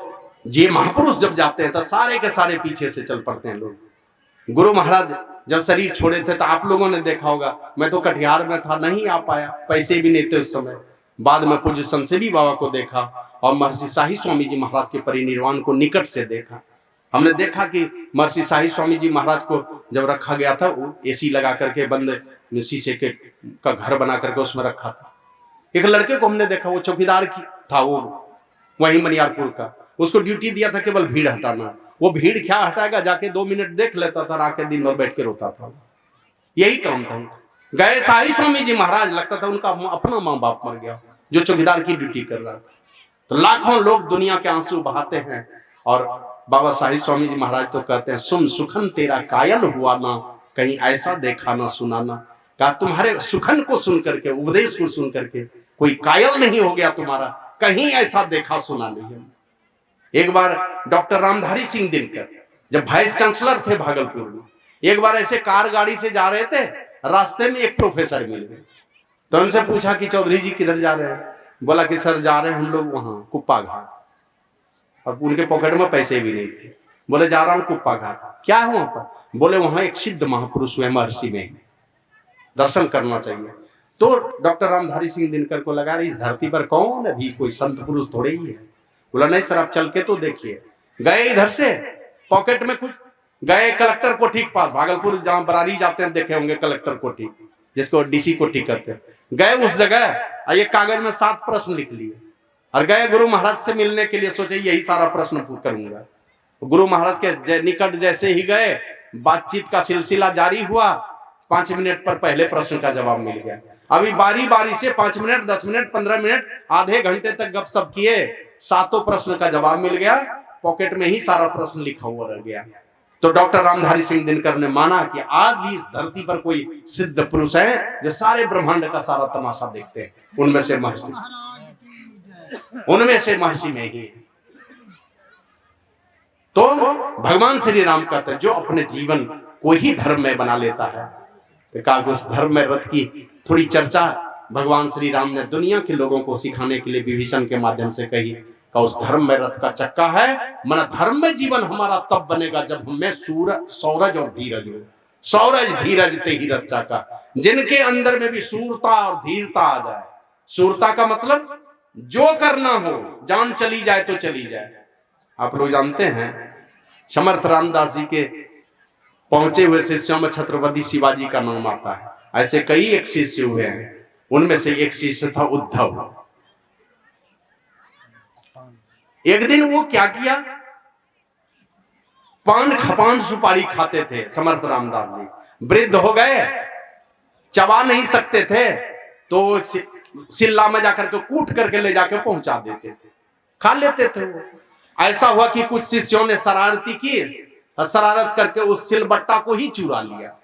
ये महापुरुष जब जाते हैं तो सारे के सारे पीछे से चल पड़ते हैं लोग। गुरु महाराज जब शरीर छोड़े थे तो आप लोगों ने देखा होगा, मैं तो कटिहार में था, नहीं आ पाया, पैसे भी नहीं थे उस समय। बाद में पूज्य संसेवी बाबा को देखा और महर्षि शाही स्वामी जी महाराज के परिनिर्वाण को निकट से देखा। हमने देखा कि महर्षि शाही स्वामी जी महाराज को जब रखा गया था, वो एसी लगा करके बंद शीशे के का घर बना करके उसमें रखा था। एक लड़के को हमने देखा, वो चौकीदार की था, वो वहीं मनियारपुर का, उसको ड्यूटी दिया था केवल भीड़ हटाना। वो भीड़ क्या हटाएगा, जाके 2 मिनट देख लेता था, आके दिन भर बैठ के रोता था। यही काम था। गए शाही स्वामी जी महाराज, लगता था उनका अपना माँ बाप मर गया जो चौकीदार की ड्यूटी कर रहा था। तो लाखों लोग दुनिया के आंसू बहाते हैं और बाबा शाही स्वामी जी महाराज तो कहते हैं, सुन सुखन तेरा कायल हुआ ना, कहीं ऐसा देखा ना सुना ना। कहा तुम्हारे सुखन को सुन करके, उपदेश को सुन करके कोई कायल नहीं हो गया तुम्हारा, कहीं ऐसा देखा सुना नहीं। एक बार डॉक्टर रामधारी सिंह दिनकर जब वाइस चांसलर थे भागलपुर में, एक बार ऐसे कार गाड़ी से जा रहे थे, रास्ते में एक प्रोफेसर मिल गए। तो उनसे पूछा कि चौधरी जी किधर जा रहे हैं? बोला कि सर जा रहे हैं हम लोग वहां कुप्पा घाट। अब उनके पॉकेट में पैसे भी नहीं थे। बोले जा रहा हूं कुप्पा घाट, क्या है वहां पर? बोले वहां एक सिद्ध महापुरुष हुए महर्षि में, दर्शन करना चाहिए। तो डॉक्टर रामधारी सिंह दिनकर को लगा इस धरती पर कौन अभी कोई संत पुरुष थोड़े ही है। बोला नहीं सर आप चल के तो देखिए। गए इधर से, पॉकेट में कुछ, गए कलेक्टर कोठी के पास, भागलपुर जहां बरारी जाते हैं देखे होंगे कलेक्टर कोठी, जिसको डीसी कोठी कहते हैं। गए उस जगह, ये कागज में 7 प्रश्न लिख लिए और गए गुरु महाराज से मिलने के लिए, सोचे यही सारा प्रश्न करूंगा। गुरु महाराज के निकट जैसे ही गए, बातचीत का सिलसिला जारी हुआ। 5 मिनट पर पहले प्रश्न का जवाब मिल गया। अभी बारी बारी से 5 मिनट, 10 मिनट, 15 मिनट, आधे घंटे तक गपशप किए, 7 प्रश्न का जवाब मिल गया। पॉकेट में ही सारा प्रश्न लिखा हुआ रह गया। तो डॉक्टर रामधारी सिंह दिनकर ने माना कि आज भी इस धरती पर कोई सिद्ध पुरुष है जो सारे ब्रह्मांड का सारा तमाशा देखते हैं। उनमें से महर्षि में ही। तो भगवान श्री राम कहते हैं जो अपने जीवन को ही धर्म में बना लेता है, तो उस धर्म में रथ की थोड़ी चर्चा भगवान श्री राम ने दुनिया के लोगों को सिखाने के लिए विभीषण के माध्यम से कही। का उस धर्म में रथ का चक्का है, मन धर्म में जीवन हमारा तब बनेगा जब हमें सौरज और धीरज हो। सौरज धीरज ते ही रथ चक्का, जिनके अंदर में भी सूरता और धीरता आ जाए। सूरता का मतलब जो करना हो, जान चली जाए तो चली जाए। आप लोग जानते हैं समर्थ रामदास जी के पहुंचे हुए शिष्यों में छत्रपति शिवाजी का नाम आता है। ऐसे कई एक शिष्य हुए हैं, उनमें से एक शिष्य था उद्धव। एक दिन वो क्या किया, पान खपान सुपारी खाते थे समर्थ रामदास जी। वृद्ध हो गए, चबा नहीं सकते थे, तो सिल्ला में जाकर के कूट करके ले जाकर पहुंचा देते थे, खा लेते थे वो। ऐसा हुआ कि कुछ शिष्यों ने शरारती की, शरारत करके उस सिलबट्टा को ही चुरा लिया।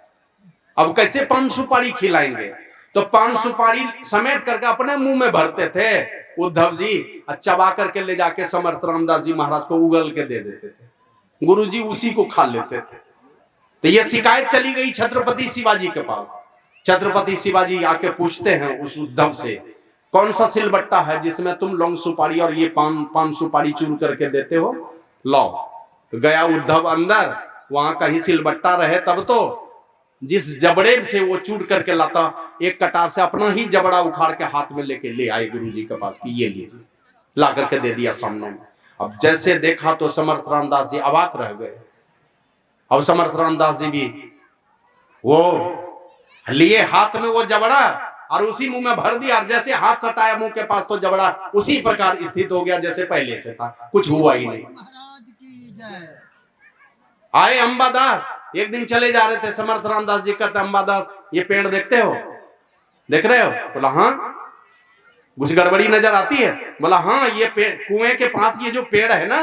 अब कैसे पान सुपारी खिलाएंगे, तो पान सुपारी समेट करके अपने मुंह में भरते थे उद्धव जी, चबा करके ले जाके समर्थ रामदास जी महाराज को उगल के दे देते थे। गुरुजी उसी को खा लेते थे। तो ये शिकायत चली गई छत्रपति शिवाजी के पास। छत्रपति शिवाजी आके पूछते हैं उस उद्धव से, कौन सा सिलबट्टा है जिसमें तुम लौंग सुपारी और ये पान सुपारी चूर करके देते हो, लाओ। तो गया उद्धव अंदर, वहां कहीं सिलबट्टा रहे तब तो जिस जबड़े से वो चूर करके लाता, एक कटार से अपना ही जबड़ा उखाड़ के हाथ में लेके ले आए गुरुजी के पास कि ये लीजिए, ला करके दे दिया सामने में। अब जैसे देखा तो समर्थ रामदास जी अवाक रह गए। अब समर्थ रामदास जी भी वो लिए हाथ में वो जबड़ा और उसी मुंह में भर दिया, और जैसे हाथ सटाया मुंह के पास तो जबड़ा उसी प्रकार स्थित हो गया जैसे पहले से था, कुछ हुआ ही नहीं। आए अंबादास, एक दिन चले जा रहे थे, समर्थ रामदास जी कहते अंबादास ये पेड़ देखते हो, देख रहे हो? बोला हाँ। कुछ गड़बड़ी नजर आती है? बोला हाँ, ये पेड़ कुएं के पास ये जो पेड़ है ना,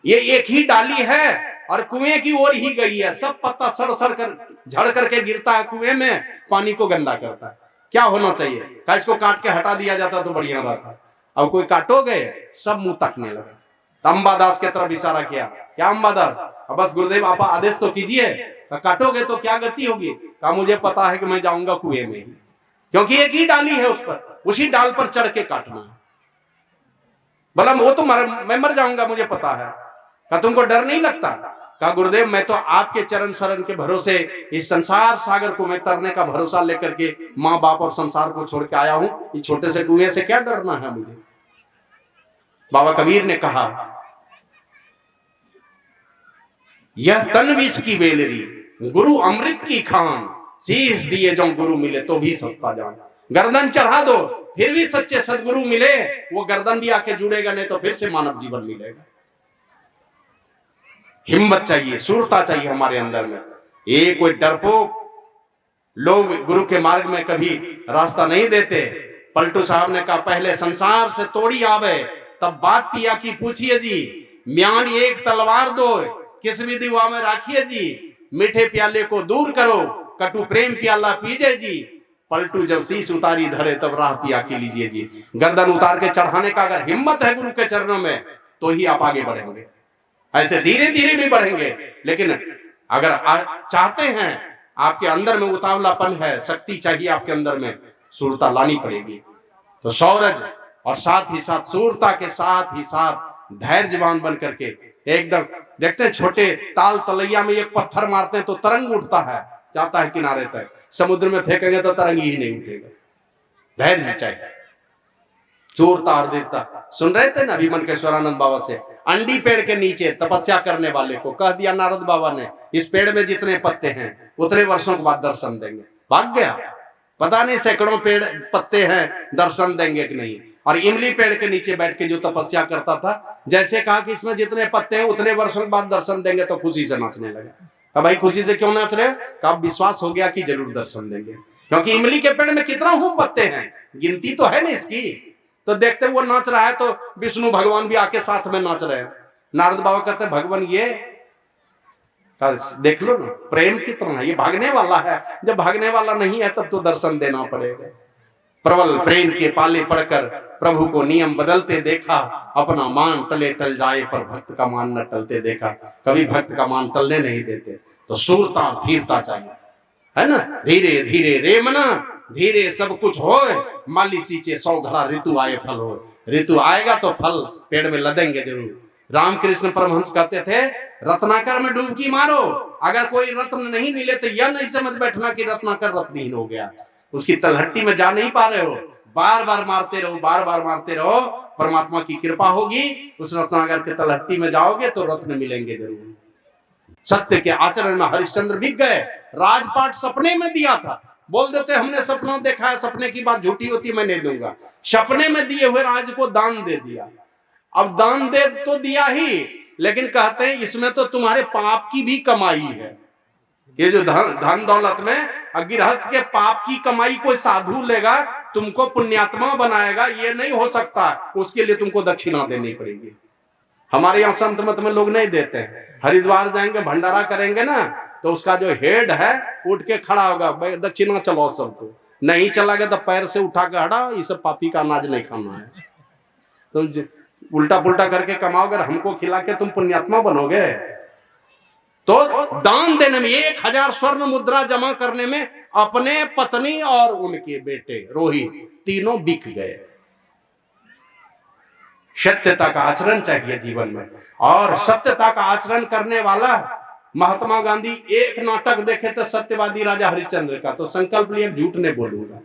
ये एक ही डाली है और कुएं की ओर ही गई है। सब पत्ता सड़ सड़ कर झड़ करके गिरता है कुएं में, पानी को गंदा करता है। क्या होना चाहिए? क्या इसको काट के हटा दिया जाता तो बढ़िया रहता। अब कोई काटोगे, सब मुंह तकने लगा। अंबादास की तरफ इशारा किया, क्या अंबादास, अब बस गुरुदेव आप आदेश तो कीजिए, काटोगे तो क्या गति होगी? कहा मुझे पता है कि मैं जाऊंगा कुएं में, क्योंकि एक ही डाली है, उस पर उसी डाल पर चढ़ के काटना है। बोला वो तो मैं मर जाऊंगा, मुझे पता है। कहा तुमको डर नहीं लगता? कहा गुरुदेव मैं तो आपके चरण शरण के भरोसे इस संसार सागर को मैं तरने का भरोसा लेकर के माँ बाप और संसार को छोड़ के आया हूं, इस छोटे से कुएं से क्या डरना है मुझे। बाबा कबीर ने कहा यह तन विष की बेलरी, गुरु अमृत की खान, शीश दिए जो गुरु मिले तो भी सस्ता जान। गर्दन चढ़ा दो फिर भी सच्चे सदगुरु मिले, वो गर्दन भी आके जुड़ेगा, नहीं तो फिर से मानव जीवन मिलेगा। हिम्मत चाहिए, शूरता चाहिए हमारे अंदर में। ये कोई डरपोक लोग गुरु के मार्ग में कभी रास्ता नहीं देते। पलटू साहब ने कहा पहले संसार से तोड़ी आवे तब बात पिया की पूछिए जी, म्यान एक तलवार दो किस भी दिवा में राखिए जी, मीठे प्याले को दूर करो कटु प्रेम प्याला पीजे जी। पलटू जब शीश उतारी धरे तब राह पिया की लीजिए जी। गर्दन उतार के चढ़ाने का अगर हिम्मत है गुरु के चरणों में तो ही आप आगे बढ़ेंगे। ऐसे धीरे धीरे भी बढ़ेंगे, लेकिन अगर चाहते हैं, आपके अंदर में उतावलापन है, शक्ति चाहिए आपके अंदर में, सूरता लानी पड़ेगी। तो शौर्य और साथ ही साथ सूरता के साथ ही साथ धैर्यवान बन करके एकदम, देखते हैं छोटे ताल तलैया में एक पत्थर मारते हैं तो तरंग उठता है, जाता है किनारे तक, समुद्र में फेंकेंगे तो तरंग ही नहीं उठेगा। धैर्य चाहिए, सूरता और दृढ़ता। सुन रहे थे ना विमलकेश्वरानंद बाबा से, अंडी पेड़ के नीचे तपस्या करने वाले को कह दिया नारद बाबा ने, इस पेड़ में जितने पत्ते हैं उतने वर्षों के बाद दर्शन देंगे। भाग गया, पता नहीं सैकड़ों पेड़ पत्ते हैं, दर्शन देंगे कि नहीं। और इमली पेड़ के नीचे बैठ के जो तपस्या करता था, जैसे कहा कि इसमें जितने पत्ते हैं उतने वर्षों के बाद दर्शन देंगे, तो खुशी से नाचने लगा। अब भाई खुशी से क्यों नाच रहे हो? कहा विश्वास हो गया कि जरूर दर्शन देंगे, क्योंकि इमली के पेड़ में कितना हूं पत्ते हैं, गिनती तो है ना इसकी। तो देखते वो नाच रहा है तो विष्णु भगवान भी आके साथ में नाच रहे हैं। नारद बाबा कहते हैं भगवान ये देख लो ना, प्रेम कितना है, ये भागने वाला है, जब भागने वाला नहीं है तब तो दर्शन देना पड़ेगा। प्रबल प्रेम के पाले पड़कर प्रभु को नियम बदलते देखा, अपना मान टले टल जाए पर भक्त का मान न टलते देखा। कभी भक्त का मान टलने नहीं देते। तो सूरता धीरता चाहिए, है ना। धीरे धीरे रे मना धीरे सब कुछ होए, माली सींचे 100 घड़ा ऋतु आए फल हो। ऋतु आएगा तो फल पेड़ में लदेंगे जरूर। रामकृष्ण परमहंस कहते थे रत्नाकर में डुबकी मारो, अगर कोई रत्न नहीं मिले तो यह नहीं समझ बैठना कि रत्नाकर रत्नहीन हो गया। उसकी तलहट्टी में जा नहीं पा रहे हो, बार बार मारते रहो, बार बार मारते रहो, परमात्मा की कृपा होगी। उस रत्नाकर के तलहट्टी में जाओगे तो रत्न मिलेंगे जरूर। सत्य के आचरण में हरिश्चंद्र बिक गए। राजपाट सपने में दिया था, बोल देते हमने सपना देखा है, सपने की बात झूठी होती मैं नहीं दूंगा। सपने में दिए हुए राज को दान दे दिया। अब दान दे तो दिया ही, लेकिन कहते हैं इसमें तो तुम्हारे पाप की भी कमाई है। ये जो धन दौलत में गृहस्थ के पाप की कमाई कोई साधु लेगा, तुमको पुण्यात्मा बनाएगा, ये नहीं हो सकता। उसके लिए तुमको दक्षिणा देनी पड़ेगी। हमारे यहाँ संत मत में लोग नहीं देते हैं। हरिद्वार जाएंगे भंडारा करेंगे ना, तो उसका जो हेड है उठ के खड़ा होगा, दक्षिणा चलो सबको। नहीं चला गया तो पैर से उठा के हटा, ये सब पापी का अनाज नहीं खाना है। तुम उल्टा पुल्टा करके कमाओगे, हमको खिला के तुम पुण्यात्मा बनोगे। तो दान देने में 1000 स्वर्ण मुद्रा जमा करने में अपने पत्नी और उनके बेटे रोहित तीनों बिक गए। सत्यता का आचरण चाहिए जीवन में, और सत्यता का आचरण करने वाला महात्मा गांधी एक नाटक देखे थे सत्यवादी राजा हरिश्चंद्र का, तो संकल्प लिया झूठ नहीं बोलूंगा।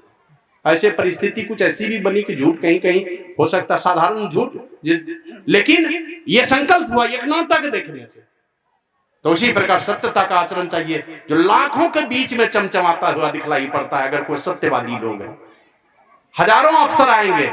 ऐसे परिस्थिति कुछ ऐसी भी बनी कि झूठ कहीं कहीं हो सकता, साधारण झूठ, लेकिन ये संकल्प हुआ एक नाटक देखने से। तो उसी प्रकार सत्यता का आचरण चाहिए, जो लाखों के बीच में चमचमाता हुआ दिखलाई पड़ता है। अगर कोई सत्यवादी लोग है, हजारों अफसर आएंगे।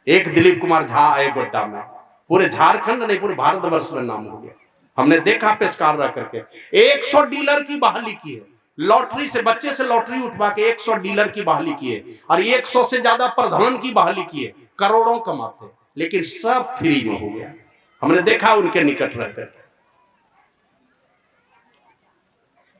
एक दिलीप कुमार झा आए गोड्डा में, पूरे झारखंड नहीं पूरे भारतवर्ष में नाम हो गया। हमने देखा पेशकार रह करके 100 डीलर की बहाली की है। लॉटरी से, बच्चे से लॉटरी उठवा के 100 डीलर की बहाली की है, और 100 से ज्यादा प्रधान की बहाली की है। करोड़ों कमाते, लेकिन सब फ्री में हो गया। हमने देखा उनके निकट रहकर।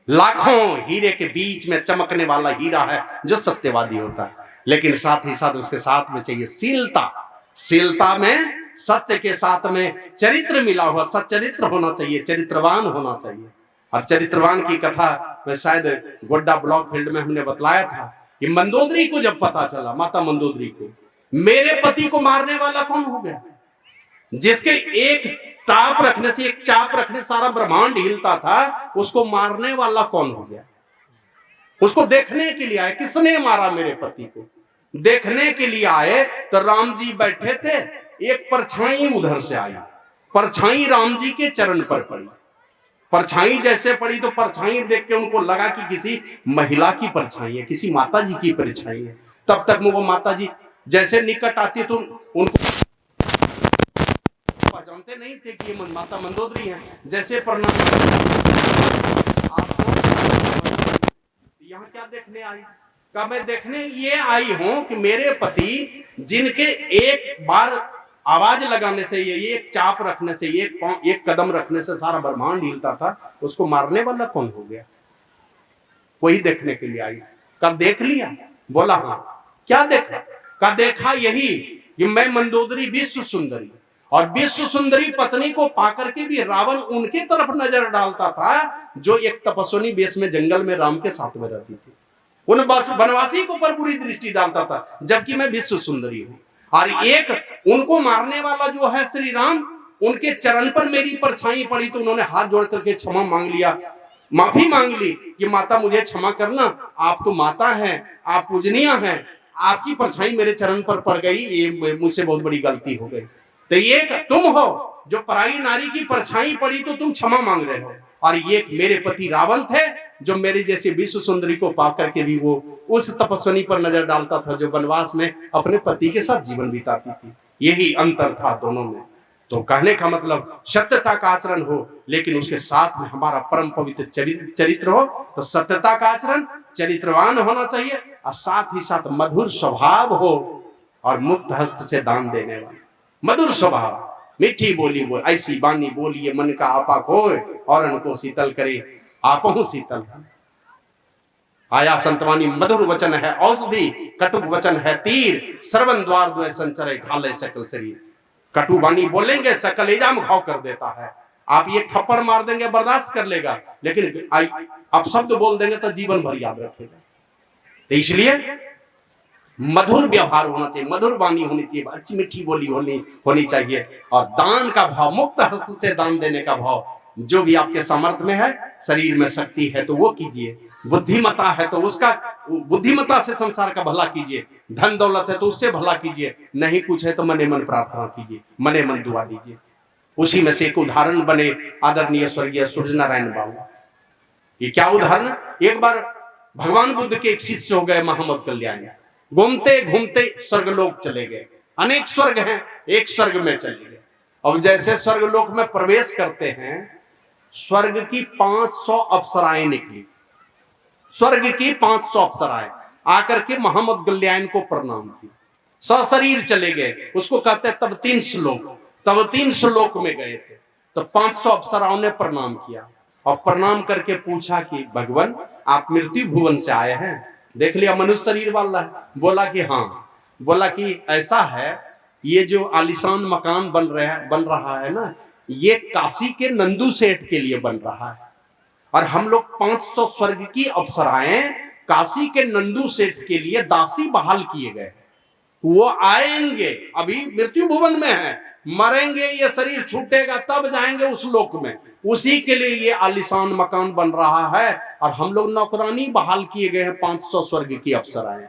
लाखों हीरे के बीच में चमकने वाला हीरा है जो सत्यवादी होता है, लेकिन साथ ही साथ उसके साथ में चाहिए शीलता। शीलता में सत्य के साथ में चरित्र मिला हुआ, सच्चरित्र होना चाहिए, चरित्रवान होना चाहिए। और चरित्रवान की कथा मैं शायद गोड्डा ब्लॉक फील्ड में हमने बतलाया था कि मंदोदरी को जब पता चला, माता मंदोदरी को, मेरे पति को मारने वाला कौन हो गया, जिसके एक टाप रखने से, एक चाप रखने सारा ब्रह्मांड हिलता था, उसको मारने वाला कौन हो गया। उसको देखने के लिए आए, किसने मारा मेरे पति को, देखने के लिए आए। तो राम जी बैठे थे, एक परछाई उधर से आई, परछाई राम जी के चरण पर पड़ी। परछाई जैसे पड़ी तो परछाई देख के उनको लगा कि किसी महिला की परछाई है, किसी माता जी की परछाई है। तब तक वो माता जी जैसे निकट आती तो उनको जानते नहीं थे कि ये माता मंदोदरी है। जैसे प्रणाम, यहाँ यहाँ क्या देखने आई? कहा मैं देखने ये आई हूं कि मेरे पति जिनके एक बार आवाज लगाने से, ये एक चाप रखने से, एक कदम रखने से सारा ब्रह्मांड हिलता था, उसको मारने वाला कौन हो गया? वही देखने के लिए आई। कब देख लिया? बोला हाँ। क्या देखा? का देखा यही कि मैं मंदोदरी विश्व सुंदरी, और विश्व सुंदरी पत्नी को पाकर के भी रावण उनके तरफ नजर डालता था जो एक तपस्विनी वेश में जंगल में राम के साथ में रहती थी। उन वनवासी को पर बुरी दृष्टि डालता था, जबकि मैं विश्व सुंदरी हूं। और एक उनको मारने वाला जो है श्री राम, उनके चरण पर मेरी परछाई पड़ी तो उन्होंने हाथ जोड़ करके क्षमा मांग लिया, माफी मांग ली कि माता मुझे क्षमा करना, आप तो माता हैं, आप पूजनीय हैं, आपकी परछाई मेरे चरण पर पड़ गई, ये मुझसे बहुत बड़ी गलती हो गई। तो ये तुम हो जो पराई नारी की परछाई पड़ी तो तुम क्षमा मांग रहे हो, और ये मेरे पति रावण थे जो मेरे जैसे विश्व सुंदरी को पाकर के भी वो उस तपस्विनी पर नजर डालता था जो वनवास में अपने पति के साथ जीवन बिताती थी। यही अंतर था दोनों में। तो कहने का मतलब सत्यता का आचरण हो, लेकिन उसके साथ में हमारा परम पवित्र चरित्र हो। तो सत्यता का आचरण, चरित्रवान होना चाहिए, और साथ ही साथ मधुर स्वभाव हो, और मुक्त हस्त से दान देने वाला मधुर स्वभाव, मीठी बोली बोल, ऐसी बानी बोलिए मन का आपा खोए, और उनको शीतल करे आपहु शीतल। आया संतवानी मधुर वचन है औषधि, कटुक वचन है तीर, श्रवण द्वार द्वय संचरे घाले सकल शरीर। कटु वाणी बोलेंगे सकलेजा में घाव कर देता है। आप ये थप्पड़ मार देंगे बर्दाश्त कर लेगा, लेकिन आप शब्द बोल देंगे तो जीवन भर याद रखेगा। तो इसलिए मधुर व्यवहार होना चाहिए, मधुर वाणी होनी चाहिए, अच्छी मीठी बोली होनी चाहिए, और दान का भाव, मुक्त हस्त से दान देने का भाव, जो भी आपके सामर्थ्य में है, शरीर में शक्ति है तो वो कीजिए, बुद्धिमता है तो उसका बुद्धिमता से संसार का भला कीजिए, धन दौलत है तो उससे भला कीजिए, नहीं कुछ है तो मने मन प्रार्थना कीजिए, मने मन दुआ दीजिए। उसी में से एक उदाहरण बने आदरणीय स्वर्गीय सूर्य नारायण बाबू। ये क्या उदाहरण? एक बार भगवान बुद्ध के एक शिष्य हो गए मोहम्मद कल्याण, घूमते घूमते स्वर्गलोक चले गए। अनेक स्वर्ग हैं, एक स्वर्ग में चले गए। अब जैसे स्वर्गलोक में प्रवेश करते हैं, स्वर्ग की 500 अप्सराएं निकली, स्वर्ग की 500 अप्सराएं आकर के मोहम्मद कल्याण को प्रणाम की, सशरीर चले गए। उसको कहते हैं तब 3 श्लोक, तब 3 श्लोक में गए थे। तो 500 अप्सराओं ने प्रणाम किया, और प्रणाम करके पूछा कि भगवान आप मृत्यु भुवन से आए हैं, देख लिया मनुष्य शरीर वाला है? बोला कि हाँ। बोला कि ऐसा है, ये जो आलीशान मकान बन रहा है ना, ये काशी के नंदू सेठ के लिए बन रहा है, और हम लोग 500 स्वर्ग की अप्सराएं काशी के नंदू सेठ के लिए दासी बहाल किए गए। वो आएंगे, अभी मृत्यु भुवन में है, मरेंगे, ये शरीर छूटेगा तब जाएंगे उस लोक में, उसी के लिए ये आलीशान मकान बन रहा है, और हम लोग नौकरानी बहाल किए गए हैं 500 स्वर्ग की अप्सराएं।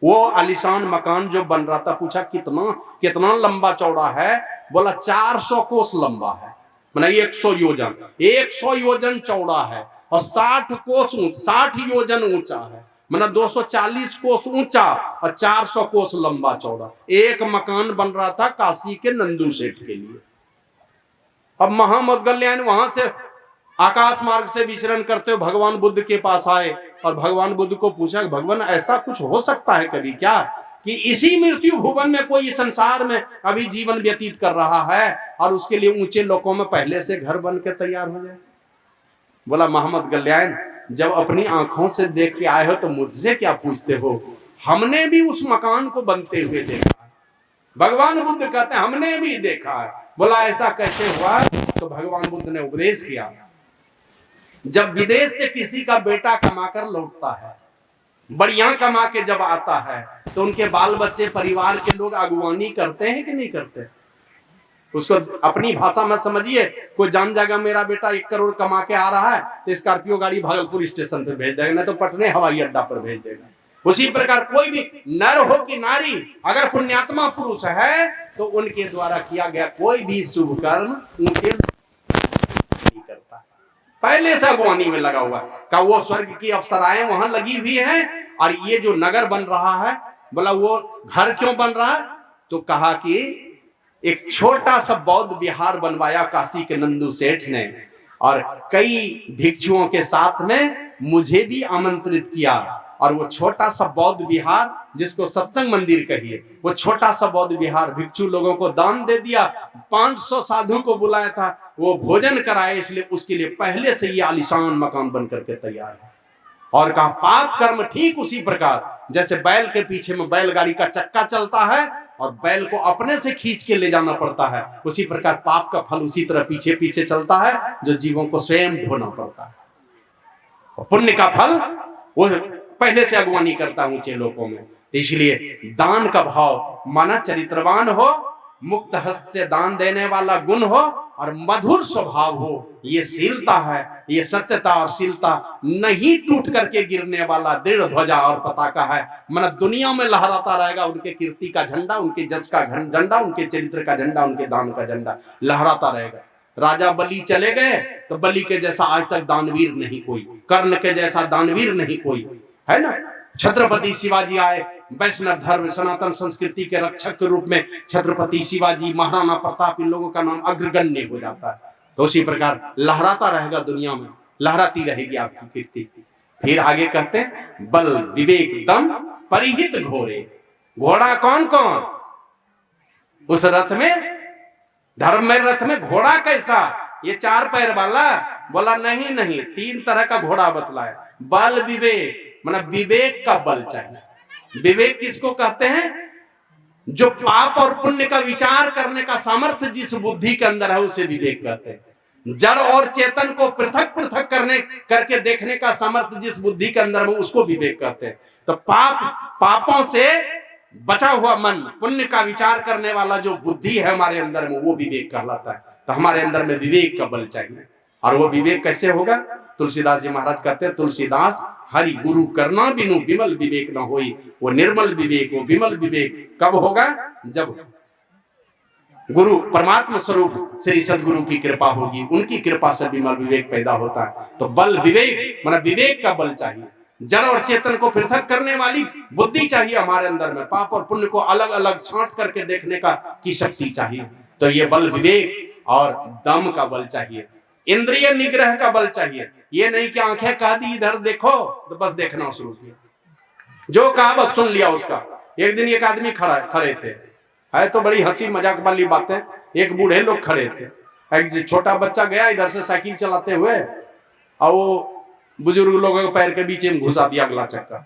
वो आलीशान मकान जो बन रहा था, पूछा कितना लंबा चौड़ा है? बोला 400 कोस लंबा है, माने 100 योजन, 100 योजन चौड़ा है, और 60 योजन ऊंचा है, माने 240 कोस ऊंचा और 400 कोस लंबा चौड़ा। एक मकान बन रहा था काशी के नंदू सेठ के लिए। अब मोहम्मद कल्याण वहां से आकाश मार्ग से विचरण करते हुए भगवान बुद्ध के पास आए, और भगवान बुद्ध को पूछा कि भगवान ऐसा कुछ हो सकता है कभी क्या, कि इसी मृत्यु भुवन में कोई संसार में अभी जीवन व्यतीत कर रहा है, और उसके लिए ऊंचे लोकों में पहले से घर बन के तैयार हो जाए? बोला मोहम्मद कल्याण, जब अपनी आंखों से देख के आए हो तो मुझसे क्या पूछते हो? हमने भी उस मकान को बनते हुए देखा है। भगवान बुद्ध कहते हैं हमने भी देखा है। बोला ऐसा कैसे हुआ? तो भगवान बुद्ध ने उपदेश किया, जब विदेश से किसी का बेटा कमाकर लौटता है, बढ़िया कमा के जब आता है, तो उनके बाल बच्चे परिवार के लोग अगुवानी करते हैं कि नहीं करते? उसको अपनी भाषा में समझिए, कोई जान जाएगा मेरा बेटा 1 करोड़ कमा के आ रहा है, तो स्कॉर्पियो गाड़ी भागलपुर स्टेशन पर भेज देगा, नहीं तो पटने हवाई अड्डा पर भेज देगा। उसी प्रकार कोई भी नर हो कि नारी, अगर पुण्यात्मा पुरुष है तो उनके द्वारा किया गया कोई भी शुभ कर्म उनके नहीं करता, पहले से अगवानी में लगा हुआ का। वो स्वर्ग की अप्सराएं वहां लगी हुई हैं, और ये जो नगर बन रहा है, बोला वो घर क्यों बन रहा है? तो कहा कि एक छोटा सा बौद्ध विहार बनवाया काशी के नंदू सेठ ने, और कई भिक्षुओं के साथ में मुझे भी आमंत्रित किया, और वो छोटा सा बौद्ध विहार जिसको सत्संग मंदिर कहिए, वो छोटा सा बौद्ध विहार भिक्षु लोगों को दान दे दिया। 500 साधु को बुलाया था, वो भोजन कराए, इसलिए उसके लिए पहले से ये आलीशान मकान बन करके तैयार है। और कहा पाप कर्म ठीक उसी प्रकार जैसे बैल के पीछे में बैलगाड़ी का चक्का चलता है और बैल को अपने से खींच के ले जाना पड़ता है, उसी प्रकार पाप का फल उसी तरह पीछे पीछे चलता है, जो जीवों को स्वयं ढोना पड़ता है। और पुण्य का फल वो पहले से अगवानी करता है ऊंचे लोगों में। इसलिए दान का भाव, माना चरित्रवान हो, मुक्त हस्त से दान देने वाला गुण हो, और मधुर स्वभाव हो, ये शीलता है, ये सत्यता और शीलता, नहीं टूट करके गिरने वाला दृढ़ ध्वजा और पताका है। मतलब दुनिया में लहराता रहेगा उनके कीर्ति का झंडा, उनके जस का झंडा, उनके चरित्र का झंडा, उनके दान का झंडा लहराता रहेगा। राजा बलि चले गए तो बलि के जैसा आज तक दानवीर नहीं कोई, कर्ण के जैसा दानवीर नहीं कोई, है ना। छत्रपति शिवाजी आए, वैष्णव धर्म सनातन संस्कृति के रक्षक के रूप में छत्रपति शिवाजी, महाराणा प्रताप, इन लोगों का नाम अग्रगण्य हो जाता है। तो उसी प्रकार लहराता रहेगा दुनिया में, लहराती रहेगी आपकी कीर्ति। फिर आगे कहते हैं बल विवेक दम परिहित घोड़े। घोड़ा कौन कौन? उस रथ में, धर्म में रथ में घोड़ा कैसा? ये 4 पैर वाला? बोला नहीं नहीं, 3 तरह का घोड़ा बतलाया। बल विवेक, मतलब विवेक का बल चाहिए। विवेक किसको कहते हैं? जो पाप और पुण्य का विचार करने का सामर्थ्य जिस बुद्धि के अंदर है उसे विवेक कहते हैं। जड़ और चेतन को पृथक पृथक करके देखने का सामर्थ्य जिस बुद्धि के अंदर है उसको विवेक कहते हैं। तो पापों से बचा हुआ मन, पुण्य का विचार करने वाला जो बुद्धि है हमारे अंदर में, वो विवेक कहलाता है। तो हमारे अंदर में विवेक का बल चाहिए। और वो विवेक कैसे होगा? तुलसीदास जी महाराज कहते हैं, तुलसीदास हरि गुरु करना बिनु विमल विवेक न होई। वो निर्मल विवेक, वो विमल विवेक कब होगा? जब गुरु परमात्मा स्वरूप श्री सदगुरु की कृपा होगी, उनकी कृपा से विमल विवेक पैदा होता है। तो बल विवेक, मतलब विवेक का बल चाहिए। जड़ और चेतन को पृथक करने वाली बुद्धि चाहिए हमारे अंदर में। पाप और पुण्य को अलग अलग छांट करके देखने की शक्ति चाहिए। तो ये बल विवेक और दम का बल चाहिए। इंद्रिय निग्रह का बल चाहिए। ये नहीं कि आंखें कह दी इधर देखो तो बस देखना शुरू किया, जो कहा बस सुन लिया उसका। एक दिन एक आदमी खड़े थे, है तो बड़ी हंसी मजाक वाली बातें। एक बूढ़े लोग खड़े थे, एक छोटा बच्चा गया इधर से साइकिल चलाते हुए, और वो बुजुर्ग लोगों के पैर के बीच में घुसा दिया अगला चक्का।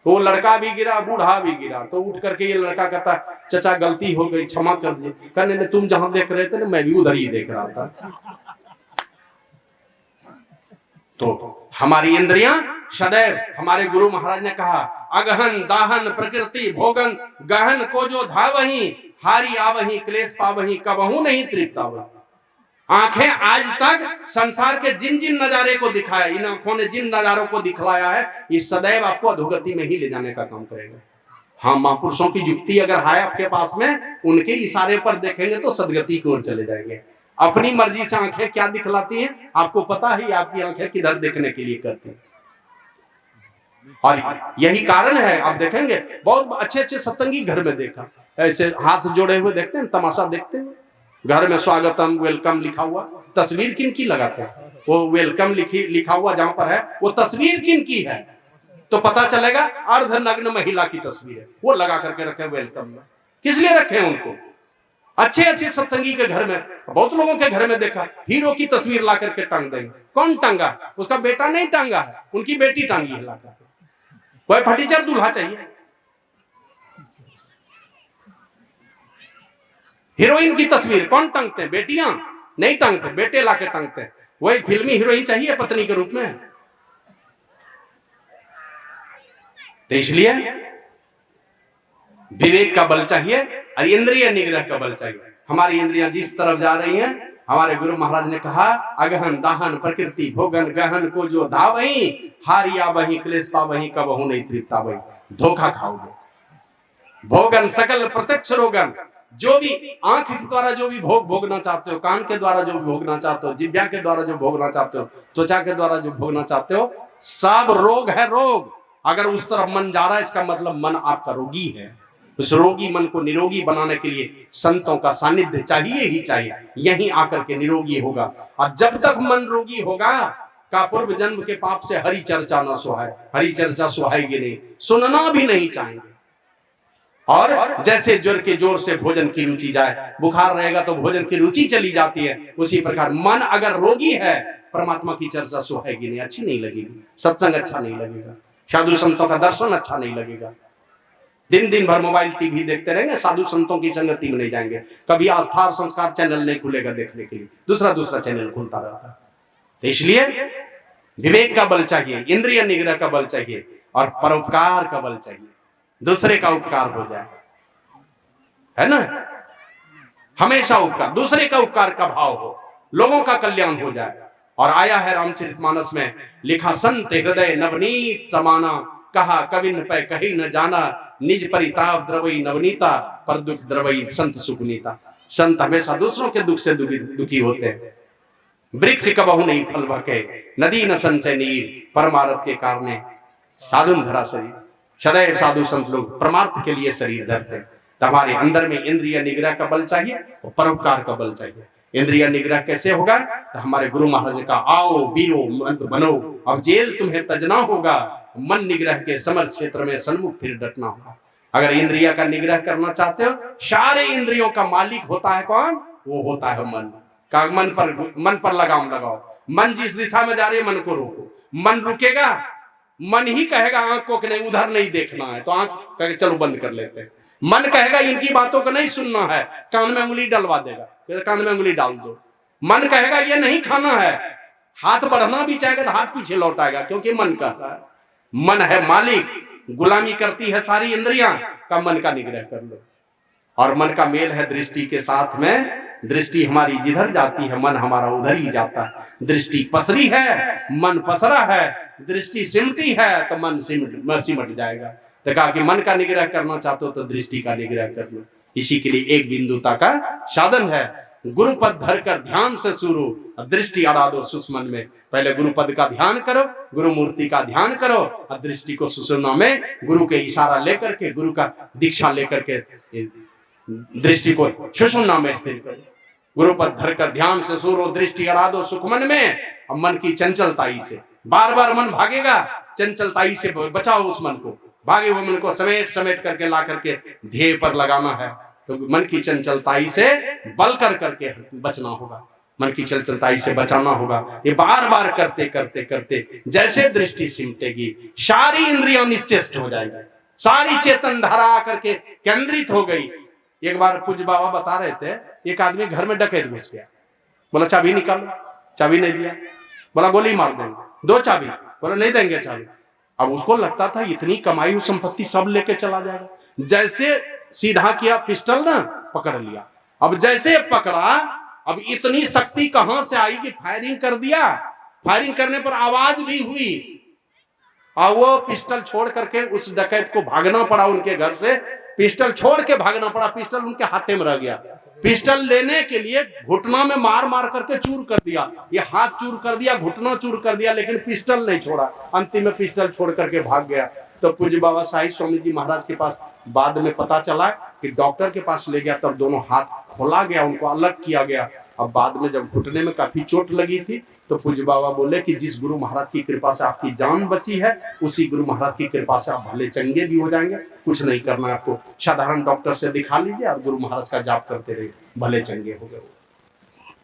तो वो लड़का भी गिरा, बूढ़ा भी गिरा। तो उठ करके ये लड़का कहता, चचा गलती हो गई, क्षमा कर दीजिए। कहने ने तुम जहां देख रहे थे ना, मैं भी उधर ही देख रहा था। तो हमारी इंद्रियां सदैव, हमारे गुरु महाराज ने कहा, अगहन दाहन प्रकृति भोगन गहन को जो धावही, हारी आवही क्लेश पावही कबहू नहीं तृप्तावही। आंखें आज तक संसार के जिन जिन नजारे को दिखाया, इन आंखों ने जिन नजारों को दिखलाया है, ये सदैव आपको अधोगति में ही ले जाने का काम करेगा। हाँ, महापुरुषों की युक्ति अगर है आपके पास में, उनके इशारे पर देखेंगे तो सदगति की ओर चले जाएंगे। अपनी मर्जी से आंखें क्या दिखलाती हैं आपको पता ही, आपकी आंखें किधर देखने के लिए करती हैं। और यही कारण है, आप देखेंगे बहुत अच्छे अच्छे सत्संगी घर में देखा, ऐसे हाथ जोड़े हुए देखते हैं, तमाशा देखते हैं। घर में स्वागतम वेलकम लिखा हुआ, तस्वीर किन की लगाते हैं? वो वेलकम लिखा हुआ जहां पर है, वो तस्वीर किन की है? तो पता चलेगा अर्धनग्न महिला की तस्वीर है, वो लगा करके रखे वेलकम में। किस लिए रखे हैं उनको? अच्छे अच्छे सत्संगी के घर में, बहुत लोगों के घर में देखा, हीरो की तस्वीर ला करके टांग देंगे। कौन टांगा? उसका बेटा नहीं टांगा है, उनकी बेटी टांगी है ला करके। कोई फटीचर दूल्हा चाहिए। हीरोइन की तस्वीर कौन टांगते हैं? बेटियां नहीं टांगते, बेटे लाके टांगते हैं। वही फिल्मी हीरोइन चाहिए पत्नी के रूप में। तो इसलिए विवेक का बल चाहिए और इंद्रिय निग्रह का बल चाहिए। हमारी इंद्रियां जिस तरफ जा रही हैं, हमारे गुरु महाराज ने कहा, अगहन दाहन प्रकृति भोगन गहन को जो धावही, हारिया वही क्लेश पावही कबहू नहीं तृप्तावही। धोखा खाओगे। भोगन सकल प्रत्यक्ष रोगन, जो भी आंख के द्वारा जो भी भोग भोगना चाहते हो, कान के द्वारा जो भी भोगना चाहते हो, जिह्वा के द्वारा जो भोगना चाहते हो, त्वचा के द्वारा जो भोगना चाहते हो, सब रोग है। रोग अगर उस तरफ मन जा रहा है, इसका मतलब मन आपका रोगी है। उस रोगी मन को निरोगी बनाने के लिए संतों का सानिध्य चाहिए ही चाहिए। यहीं आकर के निरोगी होगा। और जब तक मन रोगी होगा, का पूर्व जन्म के पाप से हरि चर्चा न सुहाए, हरि चर्चा सुहाएगी नहीं, सुनना भी नहीं चाहेंगे। और जैसे ज्वर के जोर से भोजन की रुचि जाए, बुखार रहेगा तो भोजन की रुचि चली जाती है, उसी प्रकार मन अगर रोगी है, परमात्मा की चर्चा सुहाएगी नहीं, अच्छी नहीं लगेगी, सत्संग अच्छा नहीं लगेगा, साधु संतों का दर्शन अच्छा नहीं लगेगा। दिन दिन भर मोबाइल टीवी देखते रहेंगे, साधु संतों की संगति में नहीं जाएंगे, कभी आस्था और संस्कार चैनल नहीं खुलेगा देखने के लिए, दूसरा चैनल खुलता रहता है। तो इसलिए विवेक का बल चाहिए, इंद्रिय निग्रह का बल चाहिए और परोपकार का बल चाहिए, दूसरे का उपकार हो जाए, है ना, हमेशा उपकार, दूसरे का उपकार का भाव हो, लोगों का कल्याण हो जाए। और आया है रामचरितमानस में लिखा, संत हृदय नवनीत समाना, कहा कविन पे कही न जाना, निज परिताप द्रवई नवनीता, पर दुख द्रवई संत सुखनीता। संत हमेशा दूसरों के दुख से दुखी होते हैं। वृक्ष कबहु नहीं फल बके, नदी न संचय नीर, परमार्थ के कारणे साधुन धरा शरीर। सदैव साधु संत लोग परमार्थ के लिए शरीर धरते हैं। तो हमारे अंदर में इंद्रिय निग्रह का बल चाहिए और परोपकार का बल चाहिए। इंद्रिय निग्रह कैसे होगा? तो हमारे गुरु महाराज का आओ बीरो मंत्र बनो, अब जेल तुम्हें तजना होगा, मन निग्रह के समर क्षेत्र में सन्मुख फिर डटना होगा। अगर इंद्रिय का निग्रह करना चाहते हो, सारे इंद्रियों का मालिक होता है कौन? वो होता है मन का। मन पर लगाम लगाओ, मन जिस दिशा में जा रही है मन को रोको। मन रुकेगा, मन ही कहेगा आंख को नहीं, उधर नहीं देखना है, तो आंख कहे चलो बंद कर लेते हैं। मन कहेगा इनकी बातों को नहीं सुनना है, कान में उंगली डलवा देगा, कान में उंगली डाल दो। मन कहेगा ये नहीं खाना है, हाथ बढ़ना भी चाहेगा तो हाथ पीछे लौटाएगा, क्योंकि मन कहता है। मन है मालिक, गुलामी करती है सारी इंद्रियां, का मन का निग्रह कर लो। और मन का मेल है दृष्टि के साथ में, दृष्टि हमारी जिधर जाती है मन हमारा उधर ही जाता है। दृष्टि पसरी है, मन पसरा है, दृष्टि सिमटी है तो मन सिमट जाएगा। तो कहा कि मन का निग्रह करना चाहते हो तो दृष्टि का निग्रह कर लो। इसी के लिए एक बिंदुता का साधन है, गुरुपद धरकर ध्यान से शुरू, दृष्टि अड़ा दो सुषमन में। पहले गुरुपद का ध्यान करो, गुरु मूर्ति का ध्यान करो, और दृष्टि को सुषुम्ना में गुरु के इशारा लेकर के, गुरु का दीक्षा लेकर के दृष्टि को सुषुम्ना में स्थिर करो। गुरुपद धरकर ध्यान से शुरू, दृष्टि अड़ा दो सुखमन में। अब मन की चंचलताई से, बार बार मन भागेगा, चंचलताई से बचाओ उस मन को। भागे हुए मन को समेट समेट करके ला करके ध्येय पर लगाना है, तो मन की चंचलताई से बल कर करके बचना होगा, मन की चंचलताई से बचाना होगा। ये बार बार करते करते करते जैसे दृष्टि सिमटेगी, सारी इंद्रियां निश्चेष्ट हो जाएंगी, सारी चेतन धारा आकर के केंद्रित हो गई। एक बार पूज्य बाबा बता रहे थे, एक आदमी घर में डकैत घुस गया, बोला चाबी निकालो, चाबी नहीं दिया, बोला गोली मार देंगे, दो चाबी, बोला नहीं देंगे चाबी। अब उसको लगता था इतनी कमाई हुई संपत्ति सब लेके चला जाएगा, जैसे सीधा किया पिस्टल ना, पकड़ लिया। अब जैसे पकड़ा, अब इतनी शक्ति कहां से आई कि फायरिंग कर दिया। फायरिंग करने पर आवाज भी हुई और वो पिस्टल छोड़ करके उस डकैत को भागना पड़ा उनके घर से, पिस्टल छोड़ के भागना पड़ा, पिस्टल उनके हाथे में रह गया। पिस्टल लेने के लिए घुटना में मार मार करके चूर कर दिया, ये हाथ चूर कर दिया, घुटना चूर कर दिया, लेकिन पिस्टल नहीं छोड़ा। अंतिम में पिस्टल छोड़ करके भाग गया। तो पूज्य बाबा साईं स्वामी जी महाराज के पास बाद में पता चला कि डॉक्टर के पास ले गया, तब दोनों हाथ खोला गया, उनको अलग किया गया। अब बाद में जब घुटने में काफी चोट लगी थी, तो पूज्य बाबा बोले कि जिस गुरु महाराज की कृपा से आपकी जान बची है, उसी गुरु महाराज की कृपा से आप भले चंगे भी हो जाएंगे। कुछ नहीं करना है आपको, साधारण डॉक्टर से दिखा लीजिए और गुरु महाराज का जाप करते रहिए, भले चंगे हो गए।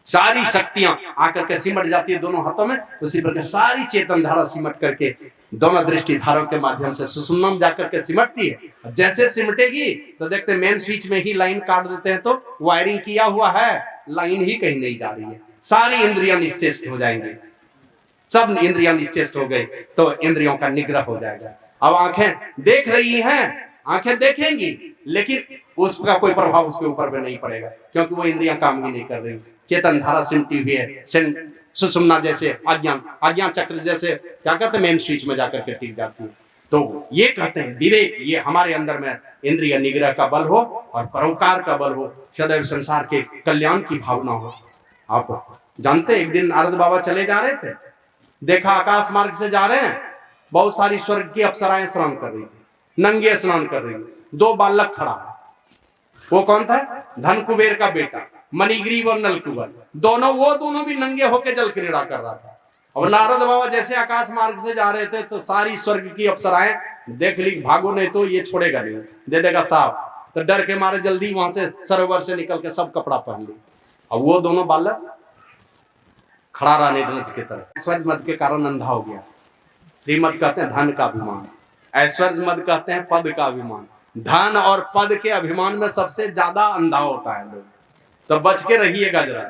सारी शक्तियां आकर के सिमट जाती है दोनों हाथों में, उसी प्रकार सारी चेतन धारा सिमट करके दोनों दृष्टि धारों के माध्यम से सुषुम्ना में जाकर के सिमटती है। जैसे सिमटेगी तो देखते मेन स्विच में ही लाइन काट देते हैं, तो वायरिंग किया हुआ है, लाइन ही कहीं नहीं जा रही है। सारी इंद्रियां निश्चेष्ट हो जाएंगी, सब इंद्रियां निश्चेष्ट हो गए तो इंद्रियों का निग्रह हो जाएगा। अब आंखें देख रही हैं, आंखें देखेंगी, लेकिन उसका कोई प्रभाव उसके ऊपर भी नहीं पड़ेगा, क्योंकि वो इंद्रियां काम ही नहीं कर रही। चेतन धारा सिमटी हुई है, सुषुम्ना जैसे आज्ञा चक्र जैसे क्या कहते हैं मेन स्विच में जाकर के टिक जाती है। तो ये कहते हैं विवेक, ये हमारे अंदर में इंद्रिय निग्रह का बल हो और परोपकार का बल हो, सदैव संसार के कल्याण की भावना हो। आप जानते एक दिन नारद बाबा चले जा रहे थे, देखा आकाश मार्ग से जा रहे हैं, बहुत सारी स्वर्ग की अप्सराएं स्नान कर रही थी, नंगे स्नान कर रही थी। दो बालक खड़ा है, वो कौन था? धन कुबेर का बेटा मणिग्रीव और नलकुबर, दोनों भी नंगे होकर जल क्रीड़ा कर रहा था। अब नारद बाबा जैसे आकाश मार्ग से जा रहे थे तो सारी स्वर्ग की अप्सराएं देख ली, भागो नहीं तो ये छोड़ेगा नहीं, दे देगा साफ। तो डर के मारे जल्दी वहां से सरोवर से निकल के सब कपड़ा पहन ली। अब वो दोनों बालक खड़ा रहा नीरज की तरह। ऐश्वर्य मद के कारण अंधा हो गया। श्रीमद कहते हैं धन का अभिमान, ऐश्वर्य मद कहते हैं पद का अभिमान। धन और पद के अभिमान में सबसे ज्यादा अंधा होता है लोग, तो बच के रहिएगा जरा।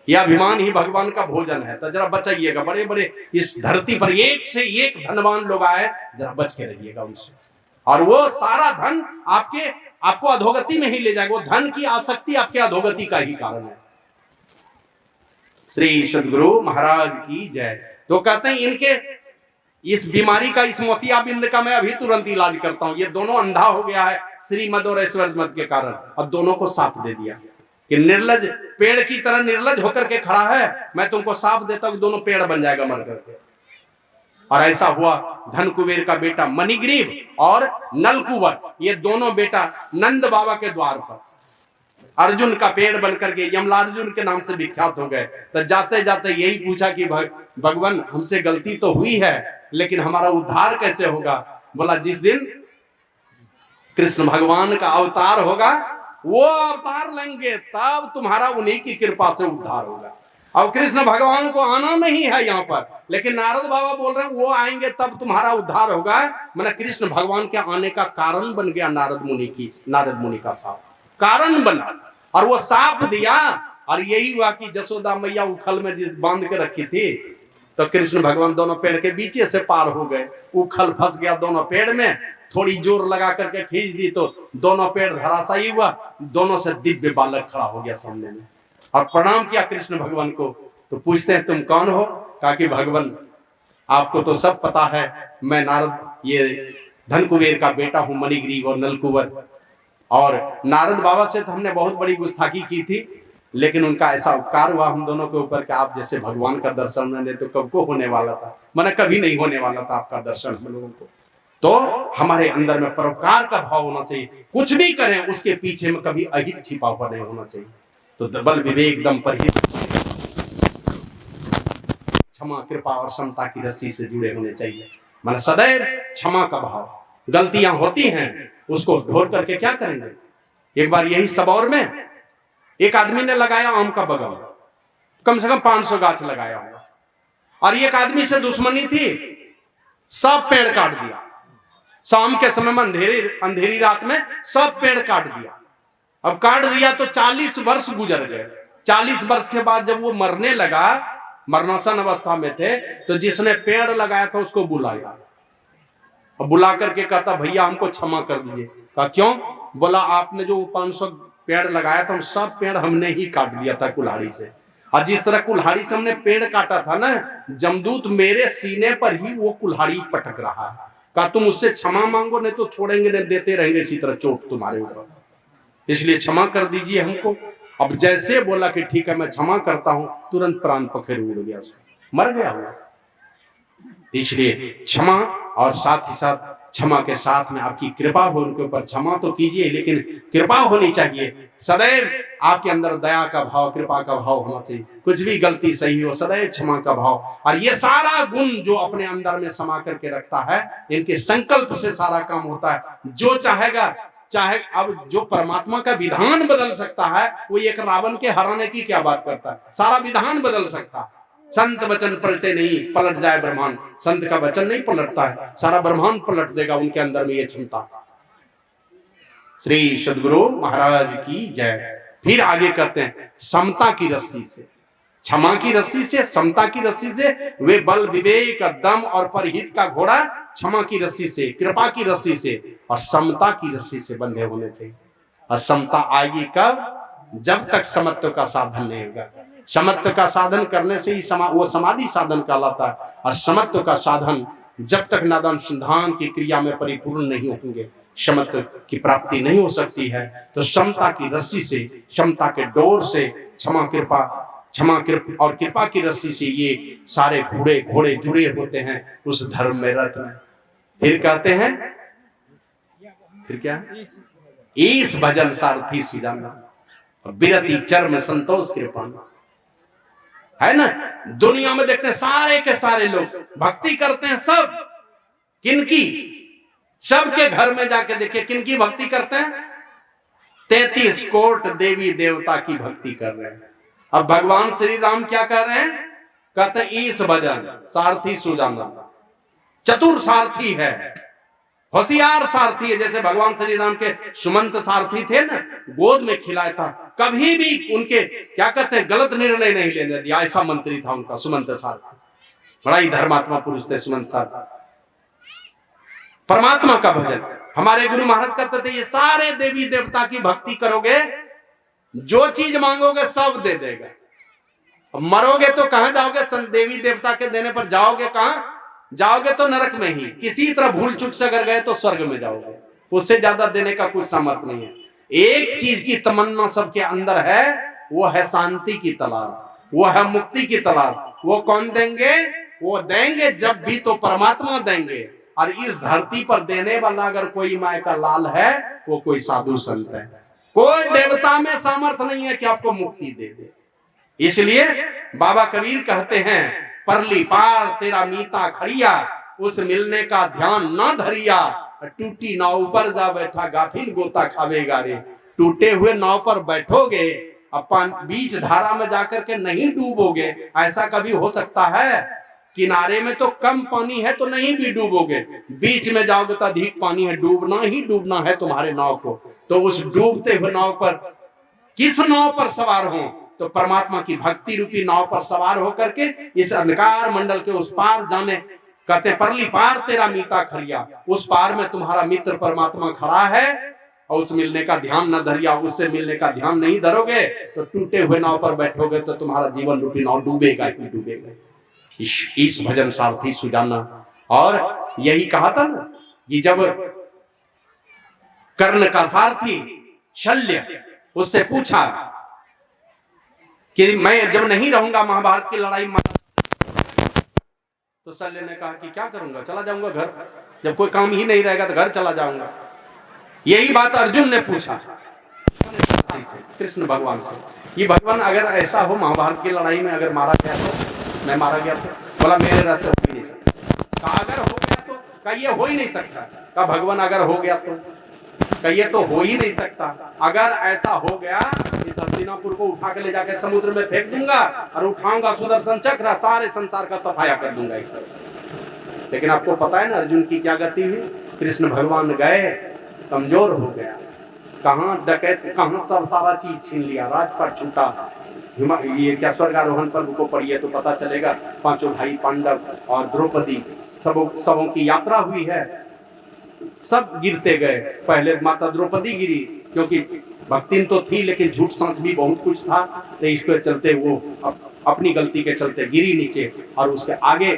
यह अभिमान ही भगवान का भोजन है, तो जरा बचाइएगा। बड़े बड़े इस धरती पर एक से एक धनवान लोग आए, जरा बच के रहिएगा उनसे। और वो सारा धन आपको अधोगति में ही ले जाएगा। वो धन की आसक्ति आपके अधोगति का ही कारण है। श्री सद्गुरु महाराज की जय। तो कहते हैं इनके इस बीमारी का, इस मोतियाबिंद का मैं अभी तुरंत इलाज करता हूं। ये दोनों अंधा हो गया है श्रीमद और ऐश्वर्य मद के कारण। अब दोनों को साफ दे दिया कि निर्लज पेड़ की तरह निर्लज होकर के खड़ा है, मैं तुमको साफ देता हूं, दोनों पेड़ बन जाएगा मर करके। और ऐसा हुआ। धन कुबेर का बेटा मणिग्रीव और नलकुबर, ये दोनों बेटा नंद बाबा के द्वार पर अर्जुन का पेड़ बनकर के यमलार्जुन के नाम से विख्यात हो गए। तो जाते जाते यही पूछा कि भगवान हमसे गलती तो हुई है, लेकिन हमारा उद्धार कैसे होगा? बोला जिस दिन कृष्ण भगवान का अवतार होगा, वो अवतार लेंगे तब तुम्हारा उन्हीं की कृपा से उद्धार होगा। अब कृष्ण भगवान को आना नहीं है यहाँ पर, लेकिन नारद बाबा बोल रहे हैं वो आएंगे तब तुम्हारा उद्धार होगा। मैंने कृष्ण भगवान के आने का कारण बन गया नारद मुनि का साफ कारण बना, और वो साफ दिया। और यही हुआ कि जसोदा मैया उखल में बांध के रखी थी, तो कृष्ण भगवान दोनों पेड़ के बीच से पार हो गए। उखल फंस गया दोनों पेड़ में, थोड़ी जोर लगा करके खींच दी तो दोनों पेड़ धराशायी हुआ। दोनों से दिव्य बालक खड़ा हो गया सामने में, और प्रणाम किया कृष्ण भगवान को। तो पूछते हैं तुम कौन हो? कहा कि भगवान आपको तो सब पता है, मैं नारद, ये धन कुबेर का बेटा हूं, मणिग्रीव और नलकुबर। और नारद बाबा से तो हमने बहुत बड़ी गुस्ताखी की थी, लेकिन उनका ऐसा उपकार हुआ हम दोनों के ऊपर कि आप जैसे भगवान का दर्शन मैंने तो कब को होने वाला था, मैंने कभी नहीं होने वाला था आपका दर्शन हम लोगों को। तो हमारे अंदर में परोपकार का भाव होना चाहिए। कुछ भी करें उसके पीछे में कभी अहित छिपा हुआ नहीं होना चाहिए। तो बल विवेक दम पर क्षमा कृपा और समता की रस्सी से जुड़े होने चाहिए। मैंने सदैव क्षमा का भाव। गलतियां होती हैं उसको ढोर करके क्या करेंगे। एक बार यही सबौर में एक आदमी ने लगाया आम का बगल, कम से कम 500 गाछ लगाया हुआ, और एक आदमी से दुश्मनी थी, सब पेड़ काट दिया। शाम के समय में अंधेरी रात में सब पेड़ काट दिया। अब काट दिया तो 40 वर्ष गुजर गए। 40 वर्ष के बाद जब वो मरने लगा, मरणासन अवस्था में थे, तो जिसने पेड़ लगाया था उसको बुलाया, और बुला करके कहता भैया हमको क्षमा कर दीजिए। कहा क्यों? बोला आपने जो 500 पेड़ लगाया था, हम सब पेड़ हमने ही काट दिया था कुल्हाड़ी से, और जिस तरह कुल्हाड़ी से हमने पेड़ काटा था ना, जमदूत मेरे सीने पर ही वो कुल्हाड़ी पटक रहा है। कहा तुम उससे क्षमा मांगो, नहीं तो छोड़ेंगे नहीं, देते रहेंगे इसी तरह चोट तुम्हारे ऊपर, इसलिए क्षमा कर दीजिए हमको। अब जैसे बोला कि ठीक है मैं क्षमा करता हूं, तुरंत प्राण पखेर उड़ गया, मर गया हुआ। इसलिए क्षमा, और साथ ही साथ क्षमा के साथ में आपकी कृपा हो उनके ऊपर, क्षमा तो कीजिए लेकिन कृपा होनी चाहिए। सदैव आपके अंदर दया का भाव, कृपा का भाव होना चाहिए। कुछ भी गलती सही हो, सदैव क्षमा का भाव, और ये सारा गुण जो अपने अंदर में समा करके रखता है, इनके संकल्प से सारा काम होता है। जो चाहेगा, चाहे अब जो परमात्मा का विधान बदल सकता है, वो एक रावण के हराने की क्या बात करता है, सारा विधान बदल सकता है। संत वचन पलटे नहीं, पलट जाए ब्रह्मांड। संत का वचन नहीं पलटता है, सारा ब्रह्मांड पलट देगा, उनके अंदर में ये क्षमता। श्री सद्गुरु महाराज की जय। फिर आगे कहते हैं समता की रस्सी से, क्षमा की रस्सी से, समता की रस्सी से, वे बल विवेक दम और परहित का घोड़ा क्षमा की रस्सी से, कृपा की रस्सी से और समता की रस्सी से बंधे होने चाहिए। और समता आएगी कब? जब तक समत्व का साधन नहीं होगा। समत्व का साधन करने से ही वो समाधि साधन कहलाता है। और समत्व का साधन जब तक नादानुसंधान की क्रिया में परिपूर्ण नहीं होंगे, समत्व की प्राप्ति नहीं हो सकती है। तो समता की रस्सी से, क्षमता के डोर से, क्षमा कृपा और कृपा की रस्सी से ये सारे घोड़े जुड़े होते हैं उस धर्म में रत में। फिर कहते हैं, फिर क्या? ईस भजन सारथी सुजाना, बिरति चर्म संतोष कृपा। है ना। दुनिया में देखते हैं सारे के सारे लोग भक्ति करते हैं, सब किनकी, सबके घर में जाके देखिए किनकी भक्ति करते हैं, 33 कोट देवी देवता की भक्ति कर रहे हैं। अब भगवान श्री राम क्या कर रहे हैं, कहते हैं ईश भजन सारथी सुजाना, चतुर सारथी है, होशियार सारथी है। जैसे भगवान श्री राम के सुमंत सारथी थे ना, गोद में खिलाया था, कभी भी उनके क्या कहते हैं गलत निर्णय नहीं लेने दिया, ऐसा मंत्री था उनका सुमंत सारथी। बड़ा ही धर्मात्मा पुरुष थे सुमंत सारथी। परमात्मा का भजन हमारे गुरु महाराज कहते थे, ये सारे देवी देवता की भक्ति करोगे, जो चीज मांगोगे सब दे देगा। मरोगे तो कहां जाओगे, देवी देवता के देने पर जाओगे कहां जाओगे, तो नरक में ही। किसी तरह भूल चूक से अगर गए तो स्वर्ग में जाओगे, उससे ज्यादा देने का कुछ सामर्थ्य नहीं है। एक चीज की तमन्ना सबके अंदर है, वो है शांति की तलाश, वो है मुक्ति की तलाश। वो कौन देंगे, वो देंगे जब भी तो परमात्मा देंगे। और इस धरती पर देने वाला अगर कोई माय का लाल है, वो कोई साधु संत है। कोई देवता में सामर्थ्य नहीं है कि आपको मुक्ति दे दे। इसलिए बाबा कबीर कहते हैं, परली पार तेरा मीता खड़िया, उस मिलने का ध्यान ना धरिया। टूटी नाव पर जा बैठा गाफिल गोता खावेगा रे। टूटे हुए नाव पर बैठोगे, अपन बीच धारा में जाकर के नहीं डूबोगे। ऐसा कभी हो सकता है, किनारे में तो कम पानी है तो नहीं भी डूबोगे, बीच में जाओगे तो अधिक पानी है, डूबना ही डूबना है तुम्हारे नाव को। तो उस डूबते हुए नाव पर किस नाव पर सवार हो, तो परमात्मा की भक्ति रूपी नाव पर सवार होकर के इस अंधकार मंडल के उस पार जाने। कहते परली पार तेरा मीता खड़िया, उस पार में तुम्हारा मित्र परमात्मा खड़ा है, और उस मिलने का ध्यान न धरिया। उससे मिलने का ध्यान नहीं धरोगे तो टूटे हुए नाव पर बैठोगे तो तुम्हारा जीवन रूपी नाव डूबेगा ही डूबेगा। इस भजन सारथी सुजाना। और यही कहा था ना कि जब कर्ण का सारथी शल्य उससे पूछा कि मैं जब नहीं रहूंगा महाभारत की लड़ाई में, तो शल्य ने कहा कि क्या करूंगा, चला जाऊंगा घर, जब कोई काम ही नहीं रहेगा तो घर चला जाऊंगा। यही बात अर्जुन ने पूछा कृष्ण भगवान से, ये भगवान अगर ऐसा हो महाभारत की लड़ाई में अगर मारा गया तो, मैं मारा गया तो, बोला मेरे रहते हो ही नहीं सकता। कहा अगर हो गया तो, कहा ये हो ही नहीं सकता। कहा भगवान अगर हो गया तो, कहा ये तो हो ही नहीं सकता। अगर ऐसा हो गया, इस हस्तिनापुर को उठा के ले जाकर समुद्र में फेंक दूंगा और उठाऊंगा सुदर्शन चक्र, सारे संसार का सफाया कर दूंगा। लेकिन आपको पता है ना अर्जुन की क्या गति हुई, कृष्ण भगवान गए, कमजोर हो गया, कहां डकैत, कहां सब सारा चीज छीन लिया, राजपाट छूटा। ये क्या स्वर्गारोहण पर्व को पढ़िए तो पता चलेगा, पांचों भाई पांडव और द्रौपदी सबों की यात्रा हुई है, सब गिरते गए। पहले माता द्रौपदी गिरी, क्योंकि भक्तिन तो थी लेकिन झूठ सांच भी बहुत कुछ था, तो इसके चलते वो अपनी गलती के चलते गिरी नीचे। और उसके आगे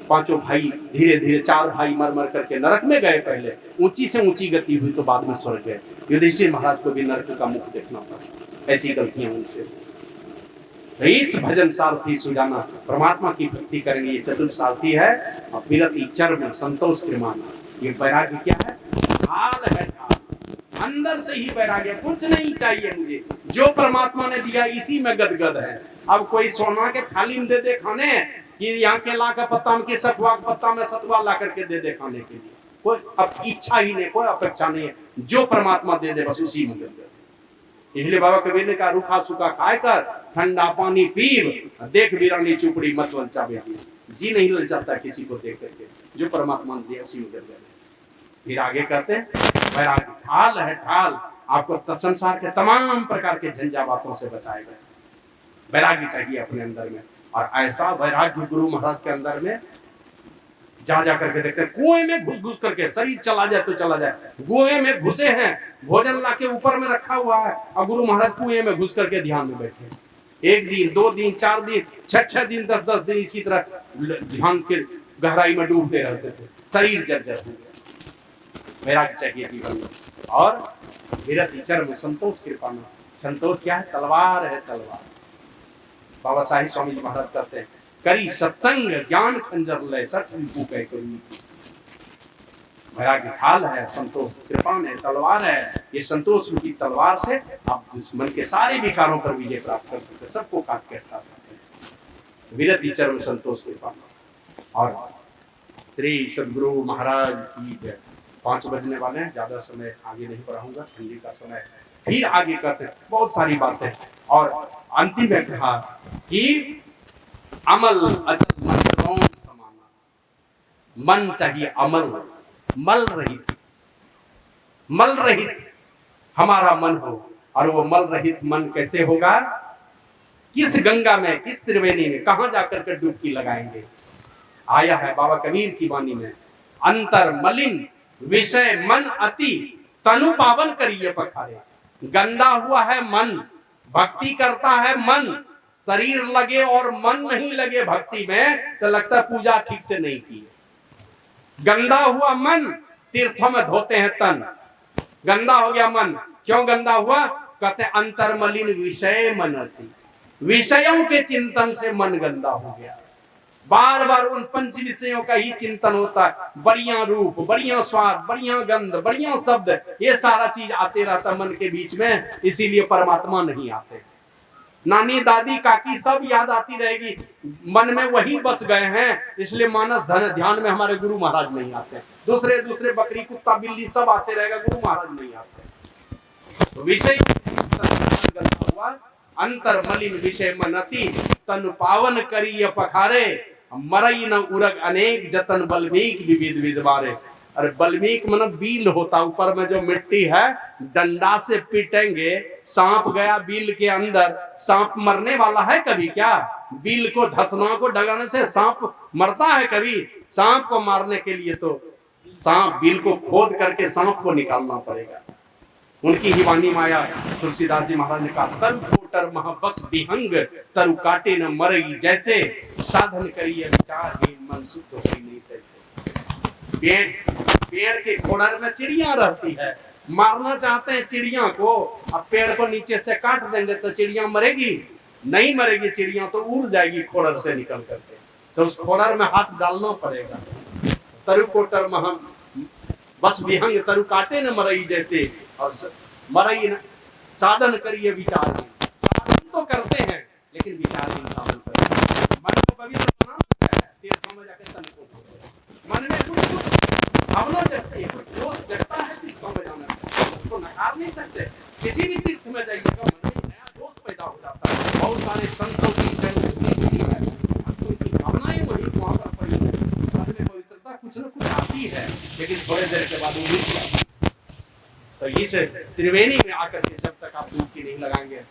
पांचों भाई धीरे धीरे, 4 भाई मर मर करके नरक में गए। पहले ऊंची से ऊंची गति हुई तो बाद में स्वर्ग गए। युधिष्ठिर महाराज को भी नरक का मुख देखना पड़ा, ऐसी गलतियां उनसे। इस भजन सारथी सुजाना, परमात्मा की भक्ति करेंगे, ये चतुर सारथी है। और विरति चर्म संतोष कृमाना, ये वैराग्य क्या है, ढाल है ढाल, अंदर से ही वैराग्य, कुछ नहीं चाहिए मुझे, जो परमात्मा ने दिया इसी में गदगद है। अब कोई सोना के थाली में दे दे खाने, कि यहाँ के ला का पत्ता में, सतुआ के पत्ता में सतुआ ला करके दे दे खाने के लिए, कोई अब इच्छा ही नहीं, कोई अपेक्षा नहीं है, जो परमात्मा दे दे बस उसी में गदगद। इसलिए बाबा कबीर ने कहा, रूखा सूखा खाए कर ठंडा पानी पीव, देख वीरानी चुपड़ी मत ललचावे। जी नहीं ललचाता किसी को देख करके, जो परमात्मा ने दिया उसी में गदगद है। फिर आगे कहते हैं वैराग्य ढाल है ढाल, आपको संसार के तमाम प्रकार के झंझावातों से बचाएगा। वैराग्य चाहिए अपने अंदर में, और ऐसा वैराग्य गुरु महाराज के अंदर में जा जा करके देखते हैं, कुएं में घुस घुस करके, शरीर चला जाए तो चला जाए, कुएं में घुसे हैं, भोजन लाके ऊपर में रखा हुआ है, और गुरु महाराज कुएं में घुस करके ध्यान में बैठे। 1 दिन 2 दिन 4 दिन 6 दिन 10 दिन इसी तरह ध्यान के गहराई में डूबते रहते थे, शरीर जर्जर हो गया। वैराग्य चाहिए जीवन में। और विरति चर्म संतोष कृपाना, संतोष क्या है, तलवार है तलवार। बाबा साहिब स्वामी जी महाराज कहते हैं, करी सत्संग ज्ञान खंजर ले सच विभू कह करी। वैराग्य ढाल है, संतोष कृपान है, तलवार है। ये संतोष रूपी तलवार से आप दुश्मन के सारे विकारों पर विजय प्राप्त कर सकते, सबको काट के हटा सकते हैं। विरति चरम संतोष के पाना। और श्री सदगुरु महाराज की जय। 5 बजने वाले हैं, ज्यादा समय आगे नहीं बढ़ाऊंगा, ठंडी का समय है, फिर आगे करते बहुत सारी बातें। और अंतिम में कहा कि अमल अचल मन कौन समाना, मन चाहिए अमल, मल रहित, मल रहित हमारा मन हो। और वो मल रहित मन कैसे होगा? किस गंगा में, किस त्रिवेणी में, कहां जाकर के डुबकी लगाएंगे? आया है बाबा कबीर की वाणी में, अंतर मलिन विषय मन अति तनु पावन करिए पखारे। गंदा हुआ है मन, भक्ति करता है मन, शरीर लगे और मन नहीं लगे भक्ति में तो लगता है पूजा ठीक से नहीं की। गंदा हुआ मन, तीर्थों में धोते हैं तन, गंदा हो गया मन। क्यों गंदा हुआ? कहते अंतर मलिन विषय मन अति, विषयों के चिंतन से मन गंदा हो गया। बार बार उन पंच विषयों का ही चिंतन होता है, बढ़िया रूप, बढ़िया स्वाद, बढ़िया गंध, बढ़िया शब्द, ये सारा चीज आते रहता मन के बीच में, इसीलिए परमात्मा नहीं आते। नानी दादी काकी सब याद आती रहेगी, मन में वही बस गए हैं, इसलिए मानस धन ध्यान में हमारे गुरु महाराज नहीं आते। दूसरे दूसरे बकरी कुत्ता बिल्ली सब आते रहेगा, गुरु महाराज नहीं आते। तो विषय हुआ अंतर मलिन विषय मनती तनु पावन करिय पखारे, मरई न उरग अनेक जतन बल्मीक विविध विधवारे। अरे बल्मीक मन बील होता, ऊपर में जो मिट्टी है, डंडा से पीटेंगे, सांप गया बील के अंदर, सांप मरने वाला है कभी क्या? बील को धसना को डगाने से सांप मरता है कभी? सांप को मारने के लिए तो सांप बील को खोद करके सांप को निकालना पड़ेगा। उनकी ही वाणी माया तुलसीदास जी महाराज ने कहा, तरु कोटर महाबस विहंग तरु काटे न मरई जैसे, साधन करिए विचार ही मन शुद्ध होई नहीं तैसे। पेड़ के खोड़र में चिड़िया रहती है, मारना चाहते हैं चिड़िया को, अब पेड़ को नीचे से काट देंगे तो चिड़िया मरेगी? नहीं मरेगी, चिड़िया तो उड़ जाएगी खोड़र से निकल करके, तो उस खोड़र में हाथ डालना पड़ेगा। तरु कोटर महा बस विहंग तरु काटे न मरई जैसे, और मरई न साधन करिए विचार। साधन तो करते हैं लेकिन विचार नहीं साधन करते। मन को पवित्र बनाना है, तीर्थों में जाकर तन को मन में कुछ भावना जगती है, कुछ जोश जगता है, तीर्थों में जाना उसको नकार नहीं सकते। किसी भी तीर्थ में जाइएगा मन में नया जोश पैदा हो जाता है। बहुत सारे संतों की भावनाएं वही वहां पर पड़ी है, मन में पवित्रता कुछ न कुछ आती है, लेकिन थोड़े देर के बाद वो मिट जाती है। तो इस त्रिवेणी में आकर के जब तक आप डुबकी नहीं लगाएंगे,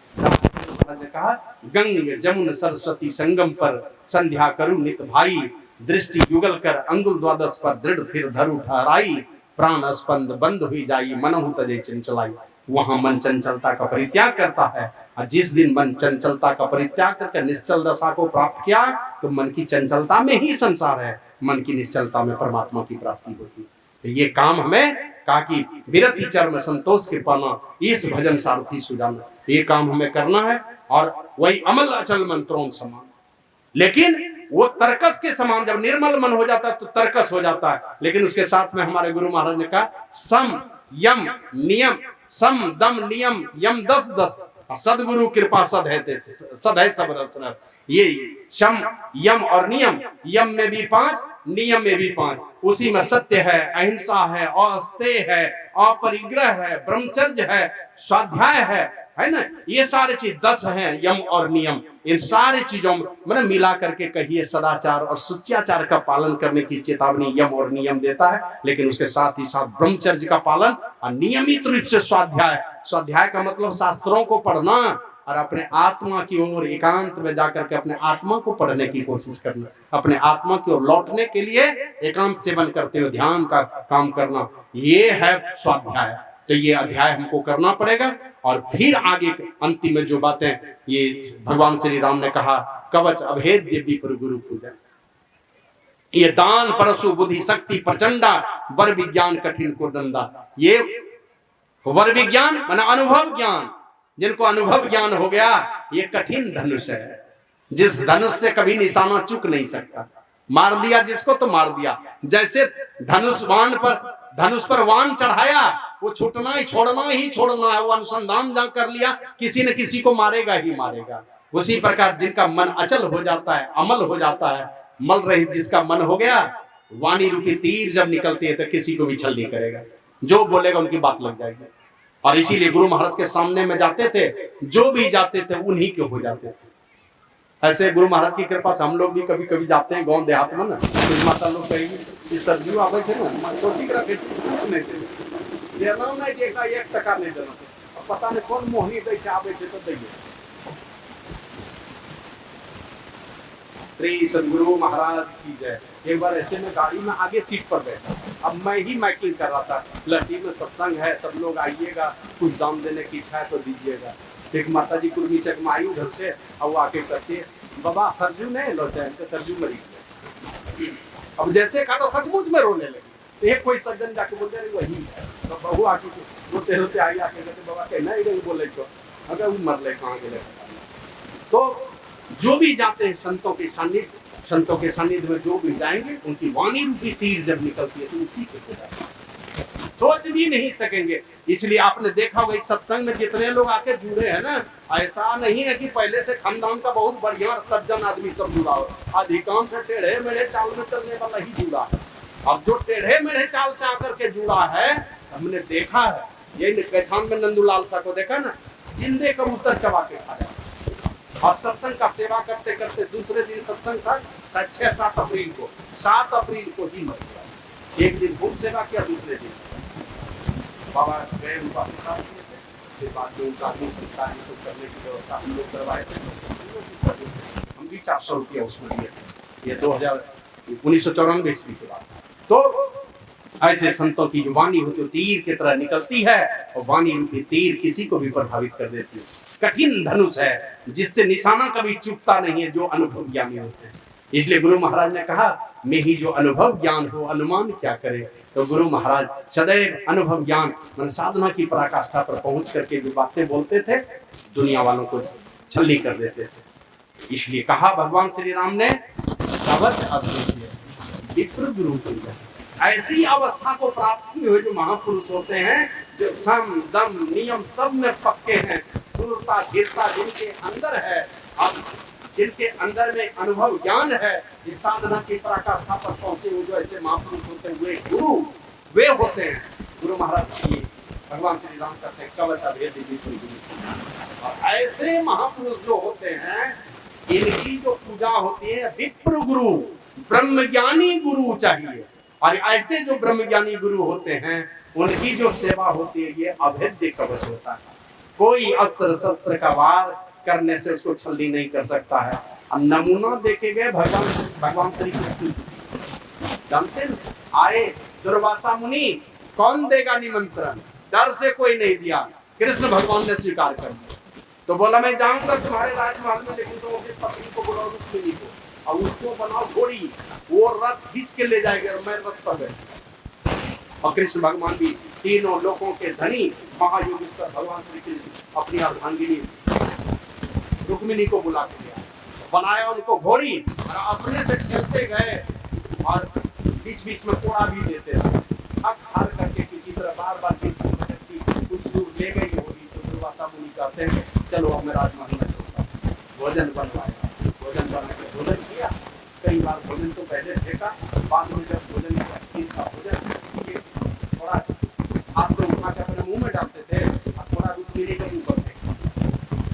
ने कहा गंग जमुन सरस्वती संगम पर संध्या करूं नित भाई, दृष्टि युगल कर अंगुल द्वादश पर दृढ़ फिर धरु ठहराई, प्राण स्पंद बंद हुई जाई मनहु तजे चंचलाई। वहां मन चंचलता का परित्याग करता है, और जिस दिन मन चंचलता का परित्याग करके निश्चल दशा को प्राप्त किया तो मन की चंचलता में ही संसार है, मन की निश्चलता में परमात्मा की प्राप्ति होती है। ये काम हमें कहा कि विरति चरम संतोष के पाना, इस भजन सारथी सुजाना, ये काम हमें करना है। और वही अमल अचल मंत्रों समान, लेकिन वो तर्कस के समान, जब निर्मल मन हो जाता है तो तर्कस हो जाता है। लेकिन उसके साथ में हमारे गुरु महाराज ने कहा सम यम नियम, सम दम नियम यम 10-10, सदगुरु कृपा सद है सब रस। ये शम यम और नियम, यम में भी 5, नियम में भी 5, उसी में सत्य है, अहिंसा है, अस्तेय है, अपरिग्रह है, ब्रह्मचर्य है, स्वाध्याय है ना, ये सारे चीज 10 हैं यम और नियम। इन सारे चीजों में मिला करके कहिए सदाचार और सुच्याचार का पालन करने की चेतावनी यम और नियम देता है, लेकिन उसके साथ ही साथ ब्रह्मचर्य का पालन और नियमित रूप से स्वाध्याय। स्वाध्याय का मतलब शास्त्रों को पढ़ना और अपने आत्मा की ओर एकांत में जाकर के अपने आत्मा को पढ़ने की कोशिश करना, अपने आत्मा की ओर लौटने के लिए एकांत सेवन करते हुए ध्यान का काम करना, ये है स्वाध्याय। तो ये अध्याय हमको करना पड़ेगा। और फिर आगे अंतिम में जो बातें ये भगवान श्री राम ने कहा, कवच अभेद्य विप्र गुरु पूजन, ये दान परशु बुद्धि शक्ति प्रचंडा, वर विज्ञान कठिन को दंदा। ये वर विज्ञान माने अनुभव ज्ञान, जिनको अनुभव ज्ञान हो गया, ये कठिन धनुष है, जिस धनुष से कभी निशाना चूक नहीं सकता। मार दिया जिसको तो मार दिया, जैसे धनुष पर वान चढ़ाया, वो छूटना ही छोड़ना है, वो अनुसंधान जहां कर लिया, किसी न किसी को मारेगा ही मारेगा। उसी प्रकार जिनका मन अचल हो जाता है, अमल हो जाता है, मल रहित जिसका मन हो गया, वाणी रूपी तीर जब निकलती है तो किसी को भी छल नहीं करेगा, जो बोलेगा उनकी बात लग जाएगी। और इसीलिए गुरु महाराज के सामने में जाते थे, जो भी जाते थे उन्हीं के हो जाते थे। ऐसे गुरु महाराज की कृपा से हम लोग भी कभी कभी जाते हैं गांव देहात में ना, कुछ माता लोग कहेंगे इस सब्जी आवे थे ना छोटी करा के नहीं देना नहीं देखा, 1 टका नहीं देना, पता नहीं कौन मोहनी दे के आवे थे तो दैये। श्री सदगुरु महाराज की जय। एक बार ऐसे में गाड़ी में आगे सीट पर बैठा, अब मैं ही माइकिंग कर रहा था, लड़की में सत्संग है, सब लोग आइएगा, कुछ दाम देने की इच्छा है तो दीजिएगा। एक माता जी कुर्मी चक में आई उधर से, और वो आके कहती है बाबा सरजू नहीं लो जाए, सरजू मरी गए। अब जैसे कहा तो सचमुच में रोने लगी। एक कोई सज्जन जाके बोलते रहे वही है, तो बहू आके रोते रोते आई, आके कहते बाबा कहना ही नहीं बोले तो अगर वो मर ले कहाँ गए। तो जो भी जाते हैं संतों के सानिध्य में जो भी जाएंगे, उनकी वाणी रूपी तीर जब निकलती है तो उसी के होता, सोच भी नहीं सकेंगे। इसलिए आपने देखा होगा इस सत्संग में जितने लोग आके जुड़े हैं ना, ऐसा नहीं है कि पहले से खानदान का बहुत बढ़िया सज्जन आदमी सब जुड़ा हो, अधिकांश टेढ़े मेढ़े चाल में चलने वाला ही जुड़ा है। अब जो टेढ़े मेढ़े चाल से आकर के जुड़ा है, हमने देखा है, ये कैछान में नंदूलाल सा को देखा ना, जिंदे कबूतर चबा के खाया। और सत्संग का सेवा करते करते दूसरे दिन सत्संग था 6-7 अप्रैल को, 7 अप्रैल को ही मर गया। एक दिन खूब सेवा किया, दूसरे दिन बाबा गए उनका पिता किए थे, फिर बाद में उनका आदमी संस्कार करने की व्यवस्था हम लोग करवाए थे। हम भी 400 रुपया उसमें दिए थे, ये 1994 ईस्वी के बाद। तो ऐसे संतों की जो वाणी होती है तीर की तरह निकलती है, और वाणी रूपी तीर किसी को भी प्रभावित कर देती है। कठिन धनुष है जिससे निशाना कभी चूकता नहीं है, जो अनुभव ज्ञानी होते हैं। इसलिए गुरु महाराज ने कहा मैं ही जो अनुभव ज्ञान हो अनुमान क्या करे। तो गुरु महाराज सदैव अनुभव ज्ञान मन साधना की पराकाष्ठा पर पहुंच करके जो बातें बोलते थे, दुनिया वालों को छल्ली कर देते थे। इसलिए कहा भगवान श्री राम ने कवच अद्वितीय विप्र गुरु की ऐसी अवस्था को प्राप्त किए हुए जो महापुरुष होते हैं, जो सम दम नियम सब में पक्के हैं, सुरता धीरता जिनके अंदर है, अब जिनके अंदर में अनुभव ज्ञान है, इस साधना की पराकाष्ठा पर पहुंचे हुए जो ऐसे महापुरुष होते हैं, वे गुरु वे होते हैं। गुरु महाराज की भगवान श्री राम कहते हैं कवच अभेद विप्र गुरु। और ऐसे महापुरुष जो होते हैं, इनकी जो पूजा होती है विप्र गुरु, ब्रह्मज्ञानी गुरु चाहिए। और ऐसे जो ब्रह्मज्ञानी गुरु होते हैं, उनकी जो सेवा होती है ये अभेद्य कवच होता है। कोई अस्त्र शस्त्र का वार करने से उसको छल्ली नहीं कर सकता है। अब नमूना देखे गए भगवान श्री कृष्ण जानते हैं, आए दुर्वासा मुनि, कौन देगा निमंत्रण, डर से कोई नहीं दिया, कृष्ण भगवान ने स्वीकार कर दिया। तो बोला मैं जाऊंगा तुम्हारे राजमहल में, लेकिन तुम अपनी पत्नी को बुलाओ रुक्मिणी को, और उसको बनाओ घोड़ी, वो रथ खींच के ले जाएगा और मैं रथ पर बैठ। और कृष्ण भगवान भी तीनों लोकों के धनी महायोगेश्वर भगवान श्री कृष्ण अपनी अर्धांगिनी रुक्मिणी को बुला के लिया, बनाया उनको घोड़ी, और अपने से खेलते गए और बीच बीच में कोड़ा भी देते थे। हक हार करके किसी तरह बार बार कुछ दूर ले गई होगी। तो दुर्वासा मुनि कहते हैं चलो अब मैं राजमहल में चलता हूं। भोजन बनवाया, भोजन बना के भोजन किया। कई बार भोजन तो पहले फेंका, बाद में जब भोजन थोड़ा हाथ से उठा के अपने मुंह में डालते थे, और थोड़ा रुक्मिणी के मुंह पर फेंकते,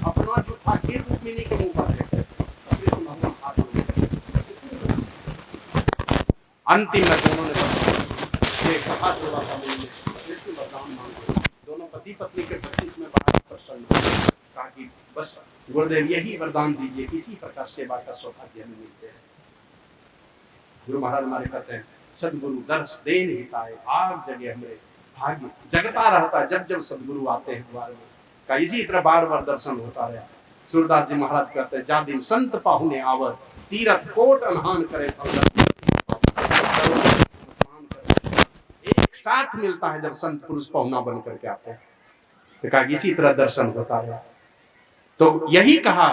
अपना जो था फिर रुक्मिणी के मुंह पर फेंकते। अंतिम में दोनों ने कहा दोनों पति पत्नी के प्रति इसमें बड़ा प्रसन्न कहा कि बस गुरुदेव यही वरदान दीजिए, किसी प्रकार सेवा का सौभाग्य हमें मिलते हैं। गुरु महाराज हमारे कहते हैं सदगुरु दर्श दे नहीं पाए, आग जगे हमें भाग्य जगता रहता है जब जब सदगुरु आते हैं द्वार में। का इसी तरह बार बार दर्शन होता रहा। सूरदास जी महाराज कहते हैं जा दिन संत पाहुने आवर, तीरथ कोट अनहान करे, एक साथ मिलता है जब संत पुरुष पहुना बन करके आते हैं। तो कहा इसी तरह दर्शन होता रहा। तो यही कहा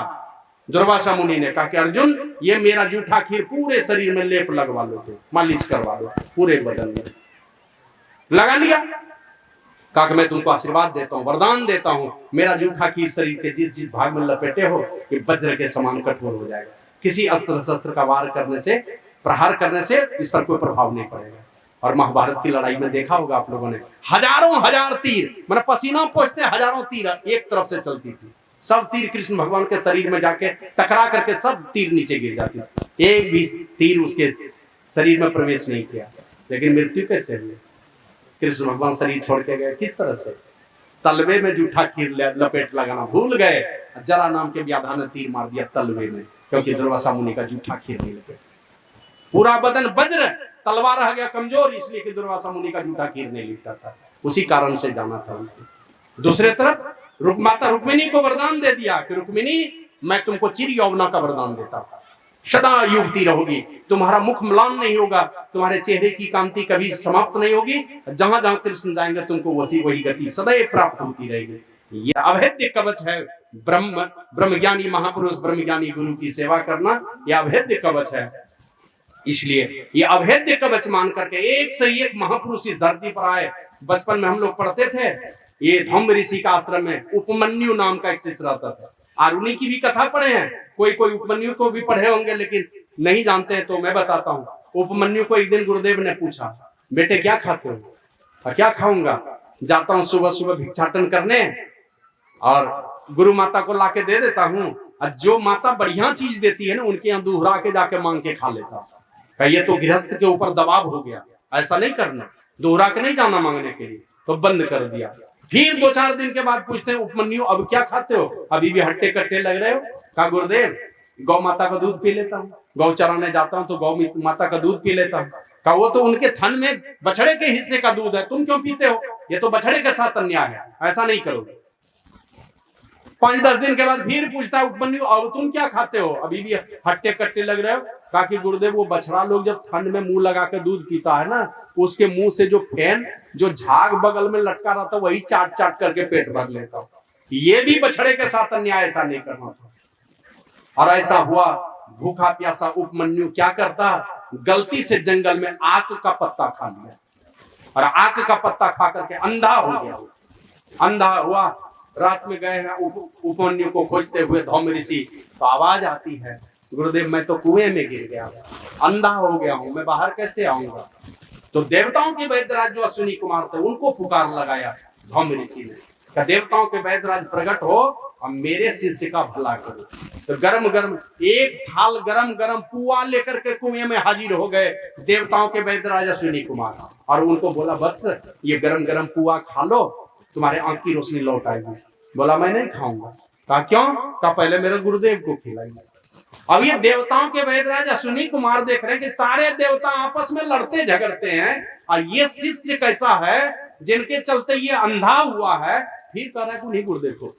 दुर्वासा मुनि ने, कहा कि अर्जुन ये मेरा जूठा खीर पूरे शरीर में लेप लगवा लो, तो मालिश करवा लो पूरे बदन में। लगा लिया, कहा कि मैं तुमको आशीर्वाद देता हूँ, वरदान देता हूँ, मेरा जूठा कीर शरीर के जिस जिस भाग में लपेटे हो कि वज्र के समान कठोर हो जाएगा। किसी अस्त्र शस्त्र का वार करने से, प्रहार करने से इस पर कोई प्रभाव नहीं पड़ेगा। और महाभारत की लड़ाई में देखा होगा आप लोगों ने, हजारों हजार तीर, मतलब पसीना पोंछते हजारों तीर एक तरफ से चलती थी। सब तीर कृष्ण भगवान के शरीर में जाके टकरा करके सब तीर नीचे गिर जाती थी। एक भी तीर उसके शरीर में प्रवेश नहीं किया। लेकिन मृत्यु कैसे हुई? कृष्ण भगवान शरीर छोड़ के गए किस तरह से? तलवे में जूठा खीर लपेट लगाना भूल गए। जरा नाम के व्याधा ने तीर मार दिया तलवे में, क्योंकि दुर्वासा मुनि का जूठा खीर नहीं लपेट। पूरा बदन वज्र, तलवार रह गया कमजोर, इसलिए कि दुर्वासा मुनि का जूठा खीर नहीं लिपटा था। उसी कारण से जाना था उनको। दूसरे तरफ माता रुक्मिणी को वरदान दे दिया कि रुक्मिणी, मैं तुमको चिर यौवना का वरदान देता हूं, सदा युवती रहोगी, तुम्हारा मुख म्लान नहीं होगा, तुम्हारे चेहरे की कांति कभी समाप्त नहीं होगी, जहां जहां कृष्ण जाएंगे तुमको वही गति सदैव प्राप्त होती रहेगी। ये अभेद्य कवच है। ब्रह्मज्ञानी महापुरुष, ब्रह्मज्ञानी गुरु की सेवा करना, यह अभेद्य कवच है। इसलिए ये अभेद्य कवच मान करके एक से एक महापुरुष इस धरती पर आए। बचपन में हम लोग पढ़ते थे, ये धम्म ऋषि का आश्रम में उपमन्यु नाम का एक शिष्य रहता था, और उन्हीं की भी कथा पढ़े हैं। कोई कोई उपमन्यु को भी पढ़े होंगे, लेकिन नहीं जानते हैं तो मैं बताता हूँ। उपमन्यु को एक दिन गुरुदेव ने पूछा, बेटे क्या खाते हो? क्या खाऊंगा? जाता हूँ सुबह सुबह भिक्षाटन करने और गुरु माता को लाके दे देता हूँ, और जो माता बढ़िया चीज देती है ना उनके यहाँ दोहरा के जाके मांग के खा लेता हूँ। ये तो गृहस्थ के ऊपर दबाव हो गया, ऐसा नहीं करना, दोहरा के नहीं जाना मांगने के लिए, तो बंद कर दिया। फिर 2-4 दिन के बाद पूछते हैं, उपमन्यु अब क्या खाते हो? अभी भी हट्टे कट्टे लग रहे हो? कहा गुरुदेव गौ माता का दूध पी लेता हूँ, गौ चराने जाता हूँ तो गौ माता का दूध पी लेता हूँ। कहा वो तो उनके थन में बछड़े के हिस्से का दूध है, तुम क्यों पीते हो? ये तो बछड़े के साथ अन्याय है, ऐसा नहीं करोगे। 5-10 दिन के बाद फिर पूछता है उपमन्यु अब तुम क्या खाते हो? अभी भी हट्टे कट्टे लग रहे हो? कहा कि गुरुदेव वो बछड़ा लोग जब थन में मुंह लगा के दूध पीता है ना, उसके मुंह से जो फैन, जो झाग बगल में लटका रहता है, वही चाट चाट करके पेट भर लेता हूँ। ये भी बछड़े के साथ अन्याय, ऐसा नहीं करना था। और ऐसा हुआ, भूखा प्यासा उपमन्यु क्या करता, गलती से जंगल में आक का पत्ता खा लिया, और आक का पत्ता खा करके अंधा हो गया। अंधा हुआ, रात में गए हैं उपमन्यु को खोजते हुए धौम ऋषि, तो आवाज आती है, गुरुदेव मैं तो कुएं में गिर गया, अंधा हो गया हूं, मैं बाहर कैसे आऊंगा? तो देवताओं के वैद्यराज जो अश्विनी कुमार थे उनको पुकार लगाया धौम ऋषि ने, क्या देवताओं के वैद्यराज प्रकट हो और मेरे शिष्य का भला करो। तो गरम गरम एक थाल गरम गरम पुआ लेकर के कुएं में हाजिर हो गए देवताओं के वैद्यराज अश्विनी कुमार, और उनको बोला वत्स ये गरम गरम पुआ खा लो, तुम्हारे आंख की रोशनी लौट आएगी। बोला मैं नहीं खाऊंगा। कहा क्यों? कहा पहले मेरे गुरुदेव को खिलाइए। अब ये देवताओं के वैद्यराज अश्विनी कुमार देख रहे हैं कि सारे देवता आपस में लड़ते झगड़ते हैं, और ये शिष्य कैसा है जिनके चलते ये अंधा हुआ है, फिर कह रहा है नहीं गुरुदेव को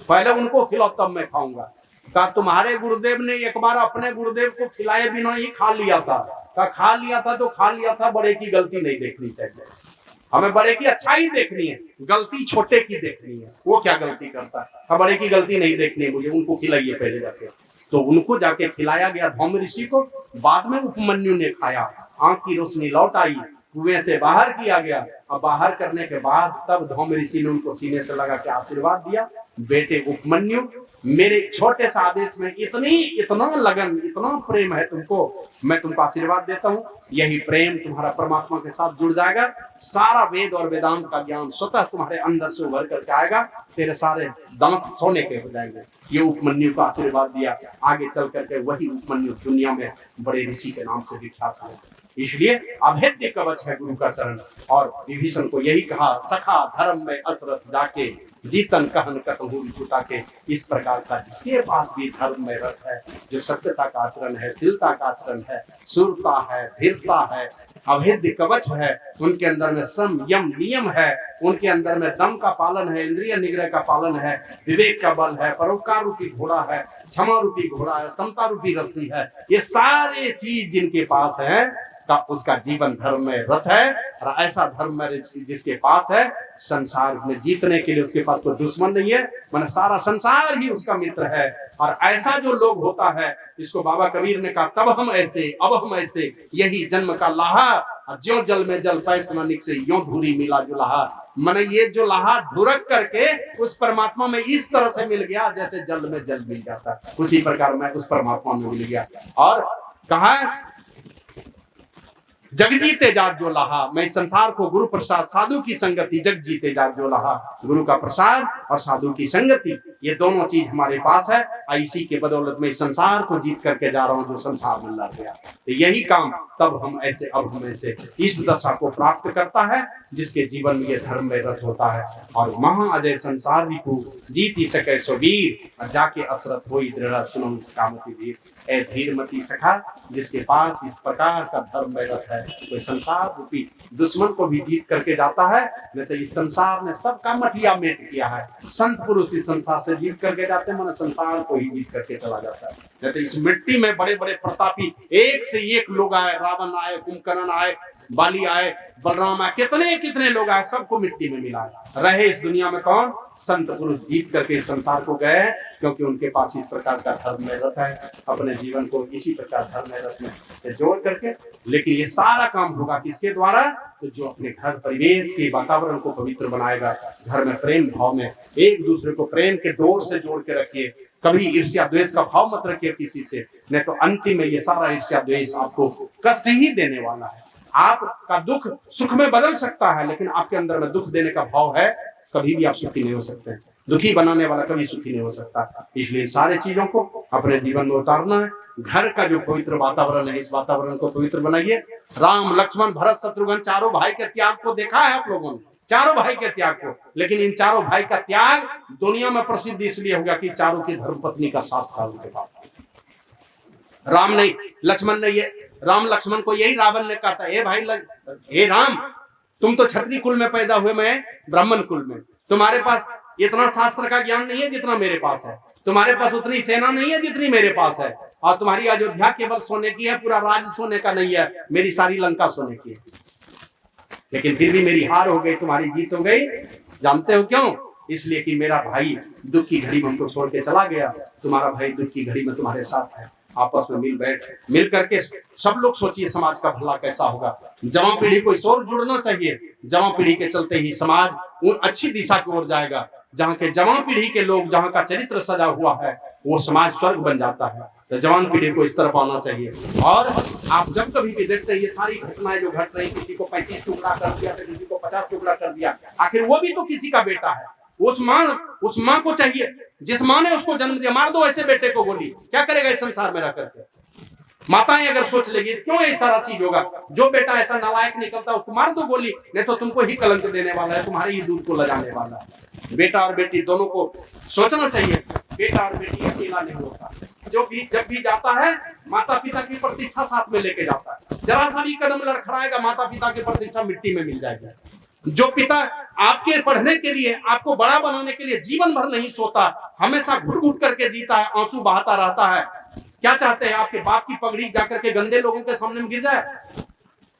पहले उनको खिलाओ तब मैं खाऊंगा। कहा तुम्हारे गुरुदेव ने एक बार अपने गुरुदेव को खिलाए बिना ही खा लिया था। कहा खा लिया था तो खा लिया था, बड़े की गलती नहीं देखनी चाहिए, हमें बड़े की अच्छाई देखनी है, गलती छोटे की देखनी है। वो क्या गलती करता है? बड़े की गलती नहीं देखनी है मुझे, उनको खिलाइए पहले जाके। तो उनको जाके खिलाया गया धौम ऋषि को। बाद में उपमन्यु ने खाया, आंख की रोशनी लौट आई, कुएं से बाहर किया गया। अब बाहर करने के बाद तब धौम ऋषि ने उनको सीने से लगा के आशीर्वाद दिया, बेटे उपमन्यु मेरे छोटे से आदेश में इतना लगन, इतना प्रेम है तुमको, मैं तुमको आशीर्वाद देता हूँ, यही प्रेम तुम्हारा परमात्मा के साथ जुड़ जाएगा, सारा वेद और वेदांत का ज्ञान स्वतः तुम्हारे अंदर से उभर करके आएगा, तेरे सारे दांत सोने के हो जाएंगे। ये उपमन्यु को आशीर्वाद दिया। आगे चल करके वही उपमन्यु दुनिया में बड़े ऋषि के नाम से विख्यात है। इसलिए अभेद्य कवच है गुरु का चरण। और विभीषण को यही कहा, सखा धर्म में असरत जाके, जीतन कहन कतहु जुटा के। इस प्रकार का जिसके पास भी धर्म में रत है, जो सत्यता का आचरण है, शीलता का आचरण है, सूरता है, धीरता है, अभेद्य कवच है, उनके अंदर में संयम नियम है, उनके अंदर में दम का पालन है, इंद्रिय निग्रह का पालन है, विवेक का बल है, परोपकार रूपी घोड़ा है, क्षमा रूपी घोड़ा है, समता रूपी रस्सी है, ये सारे चीज जिनके पास है का उसका जीवन धर्म में रत है। और ऐसा धर्म में जिसके पास है, संसार में जीतने के लिए उसके पास कोई दुश्मन नहीं है, माने सारा संसार ही उसका मित्र है। और ऐसा जो लोग होता है, इसको बाबा कबीर ने कहा, तब हम ऐसे अब हम ऐसे, यही जन्म का लाहा, और ज्यों जल में जल पैसना निकसे, यों धूरी मिला जो लाहा। माने ये जो लाहा ढुरक करके उस परमात्मा में इस तरह से मिल गया जैसे जल में जल मिल जाता है, उसी प्रकार मैं उस परमात्मा में मिल गया। और कहा जग जीते जात जो लाहा, मैं इस संसार को गुरु प्रसाद साधु की संगति, जग जीते जात जो लाहा, गुरु का प्रसाद और साधु की संगति, ये दोनों चीज हमारे पास है। और इसी के बदौलत में इस संसार को जीत करके जा रहा हूं, जो संसार में लड़ गया। तो यही काम तब हम ऐसे अब हम ऐसे इस दशा को प्राप्त करता है, जिसके जीवन में ये धर्म में रत होता है। और महा अजय संसार को जीत ही सके सो वीर, और जाके असरत होई दृढ़ सुनो कामती वीर। ए धीरमती सखा, जिसके पास इस प्रकार का धर्म में रत है, कोई संसार रूपी दुश्मन को भी जीत करके जाता है। नहीं तो इस संसार ने सबका मटिया मेट किया है। संत पुरुष इस संसार से जीत करके जाते हैं, मन संसार को ही जीत करके चला जाता है। नहीं तो इस मिट्टी में बड़े बड़े प्रतापी एक से एक लोग आए, रावण आए, कुंभकर्ण आए, बाली आए, बलराम आए, कितने कितने लोग आए, सबको मिट्टी में मिला रहे। इस दुनिया में कौन? संत पुरुष जीत करके संसार को गए, क्योंकि उनके पास इस प्रकार का धर्म में रत है, अपने जीवन को इसी प्रकार धर्म में रत में से जोड़ करके। लेकिन ये सारा काम होगा किसके द्वारा? तो जो अपने घर परिवेश के वातावरण को पवित्र बनाएगा, घर में प्रेम भाव में एक दूसरे को प्रेम के डोर से जोड़ के रखिए। कभी ईर्ष्या द्वेष का भाव मत रखिए किसी से, नहीं तो अंतिम में ये सारा ईर्ष्या द्वेष आपको कष्ट ही देने वाला है। आपका दुख सुख में बदल सकता है, लेकिन आपके अंदर में दुख देने का भाव है, कभी भी आप सुखी नहीं हो सकते। दुखी बनाने वाला कभी सुखी नहीं हो सकता। इसलिए सारे चीजों को अपने जीवन में उतारना है। घर का जो पवित्र वातावरण है, इस वातावरण को पवित्र बनाइए। राम लक्ष्मण भरत शत्रुघ्न चारों भाई के त्याग को देखा है आप लोगों ने, चारों भाई के त्याग को। लेकिन इन चारों भाई का त्याग दुनिया में प्रसिद्ध इसलिए हो गया कि चारों की धर्मपत्नी का साथ था उनके पास। राम नहीं, लक्ष्मण नहीं, राम लक्ष्मण को यही रावण ने कहा था, हे भाई, हे राम, तुम तो क्षत्रिय कुल में पैदा हुए, मैं ब्राह्मण कुल में, तुम्हारे पास इतना शास्त्र का ज्ञान नहीं है जितना मेरे पास है, तुम्हारे पास उतनी सेना नहीं है जितनी मेरे पास है, और तुम्हारी अयोध्या केवल सोने की है, पूरा राज्य सोने का नहीं है, मेरी सारी लंका सोने की है। लेकिन फिर भी मेरी हार हो गई, तुम्हारी जीत हो गई। जानते हो क्यों? इसलिए कि मेरा भाई दुख की घड़ी में हमको छोड़ के चला गया, तुम्हारा भाई दुख की घड़ी में तुम्हारे साथ है। आपस में मिल करके सब लोग सोचिए समाज का भला कैसा होगा। जवां पीढ़ी को इस ओर जुड़ना चाहिए। जवां पीढ़ी के चलते ही समाज उन अच्छी दिशा की ओर जाएगा। जहाँ के जवान पीढ़ी के लोग, जहाँ का चरित्र सजा हुआ है, वो समाज स्वर्ग बन जाता है। तो जवान पीढ़ी को इस तरफ आना चाहिए। और आप जब कभी भी देखते हैं ये सारी घटनाएं जो घट रही, किसी को 35 टुकड़ा कर दिया, किसी को 50 टुकड़ा कर दिया, आखिर वो भी तो किसी का बेटा है। उस माँ को चाहिए जिस माँ ने उसको जन्म दिया, मार दो ऐसे बेटे को, गोली। क्या करेगा इस संसार में रह करके? माताएं अगर सोच लेगी क्यों ये सारा चीज होगा। जो बेटा ऐसा नालायक निकलता उसको मार दो गोली, नहीं तो तुमको ही कलंक देने वाला है, तुम्हारे ही दूध को लजाने वाला है। बेटा और बेटी दोनों को सोचना चाहिए। बेटा और बेटी अकेला नहीं होता। जब भी जाता है माता पिता की प्रतिष्ठा साथ में लेके जाता है। जरा सा भी कदम लड़खड़ाएगा, माता पिता की प्रतिष्ठा मिट्टी में मिल जाएगी। जो पिता आपके पढ़ने के लिए, आपको बड़ा बनाने के लिए जीवन भर नहीं सोता, हमेशा घुट घुट करके जीता है, आंसू बहाता रहता है, क्या चाहते हैं? आपके बाप की पगड़ी जाकर के गंदे लोगों के सामने में गिर जाए,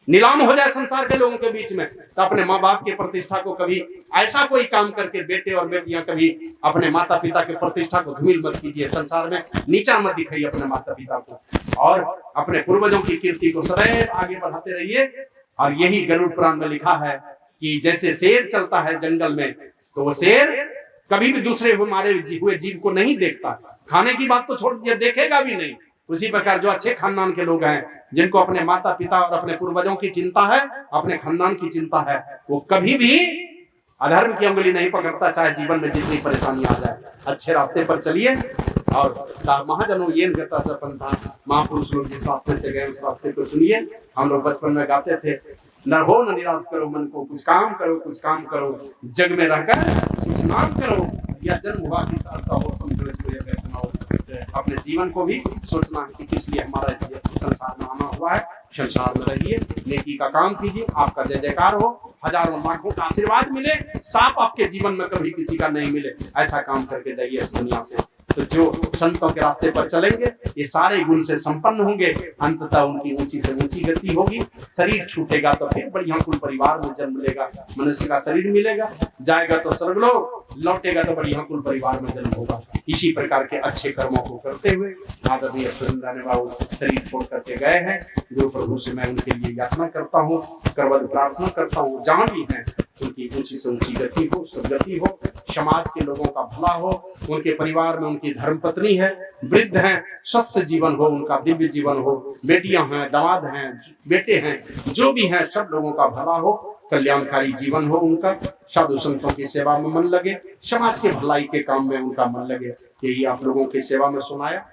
नीलाम हो जाए संसार के लोगों के बीच में। तो अपने माँ बाप की प्रतिष्ठा को कभी ऐसा कोई काम करके बेटे और बेटियां कभी अपने माता पिता की प्रतिष्ठा को धूमिल मत कीजिए। संसार में नीचा मत दिखाइए अपने माता पिता को, और अपने पूर्वजों की कीर्ति को सदैव आगे बढ़ाते रहिए। और यही गरुड़ पुराण में लिखा है कि जैसे शेर चलता है जंगल में, तो वो शेर कभी भी दूसरे मारे हुए जीव को नहीं देखता, खाने की बात तो छोड़ दिया, देखेगा भी नहीं। उसी प्रकार जो अच्छे खानदान के लोग हैं, जिनको अपने माता पिता और अपने पूर्वजों की चिंता है, अपने खानदान की चिंता है, वो कभी भी अधर्म की उंगली नहीं पकड़ता, चाहे जीवन में जितनी परेशानी आ जाए। अच्छे रास्ते पर चलिए। और महाजनों ये गता सरपंथा, महापुरुष लोग जिस रास्ते से गए उस रास्ते को सुनिए। हम लोग बचपन में गाते थे, न हो न निराश करो मन को, कुछ काम करो, कुछ काम करो, जग में रहकर कुछ नाम करो, या जन्म हुआ किस अर्थ हो, समझो इसको ये कहना हो। अपने जीवन को भी सोचना है कि किस लिए हमारा इस संसार में आना हुआ है। संसार में रहिए, नेकी का काम कीजिए, आपका जय जयकार हो, हजारों लाखों का आशीर्वाद मिले, साफ आपके जीवन में कभी किसी का नहीं मिले, ऐसा काम करके जाइए इस दुनिया से। तो जो संतों के रास्ते पर चलेंगे ये सारे गुण से संपन्न होंगे, अंततः उनकी ऊंची से ऊंची गति होगी। शरीर छूटेगा तो फिर बढ़िया कुल परिवार में जन्म लेगा, मनुष्य का शरीर मिलेगा, जाएगा तो स्वर्गलोक, लौटेगा तो बढ़िया कुल परिवार में जन्म होगा। इसी प्रकार के अच्छे कर्मों को करते हुए आदरणीय सुरेंद्र बाबू शरीर छोड़ करके गए हैं। गुरु प्रभु से मैं उनके लिए याचना करता हूँ, करवद प्रार्थना करता हूँ, जहाँ भी हैं उनकी ऊंची से ऊंची गति हो, सदगति हो, समाज के लोगों का भला हो, उनके परिवार में उनकी धर्मपत्नी है, वृद्ध हैं, स्वस्थ जीवन हो, उनका दिव्य जीवन हो, बेटियां हैं, दामाद हैं, बेटे हैं, जो भी हैं सब लोगों का भला हो, कल्याणकारी जीवन हो उनका, साधु संतों की सेवा में मन लगे, समाज के भलाई के काम में उनका मन लगे। यही आप लोगों की सेवा में सुनाया।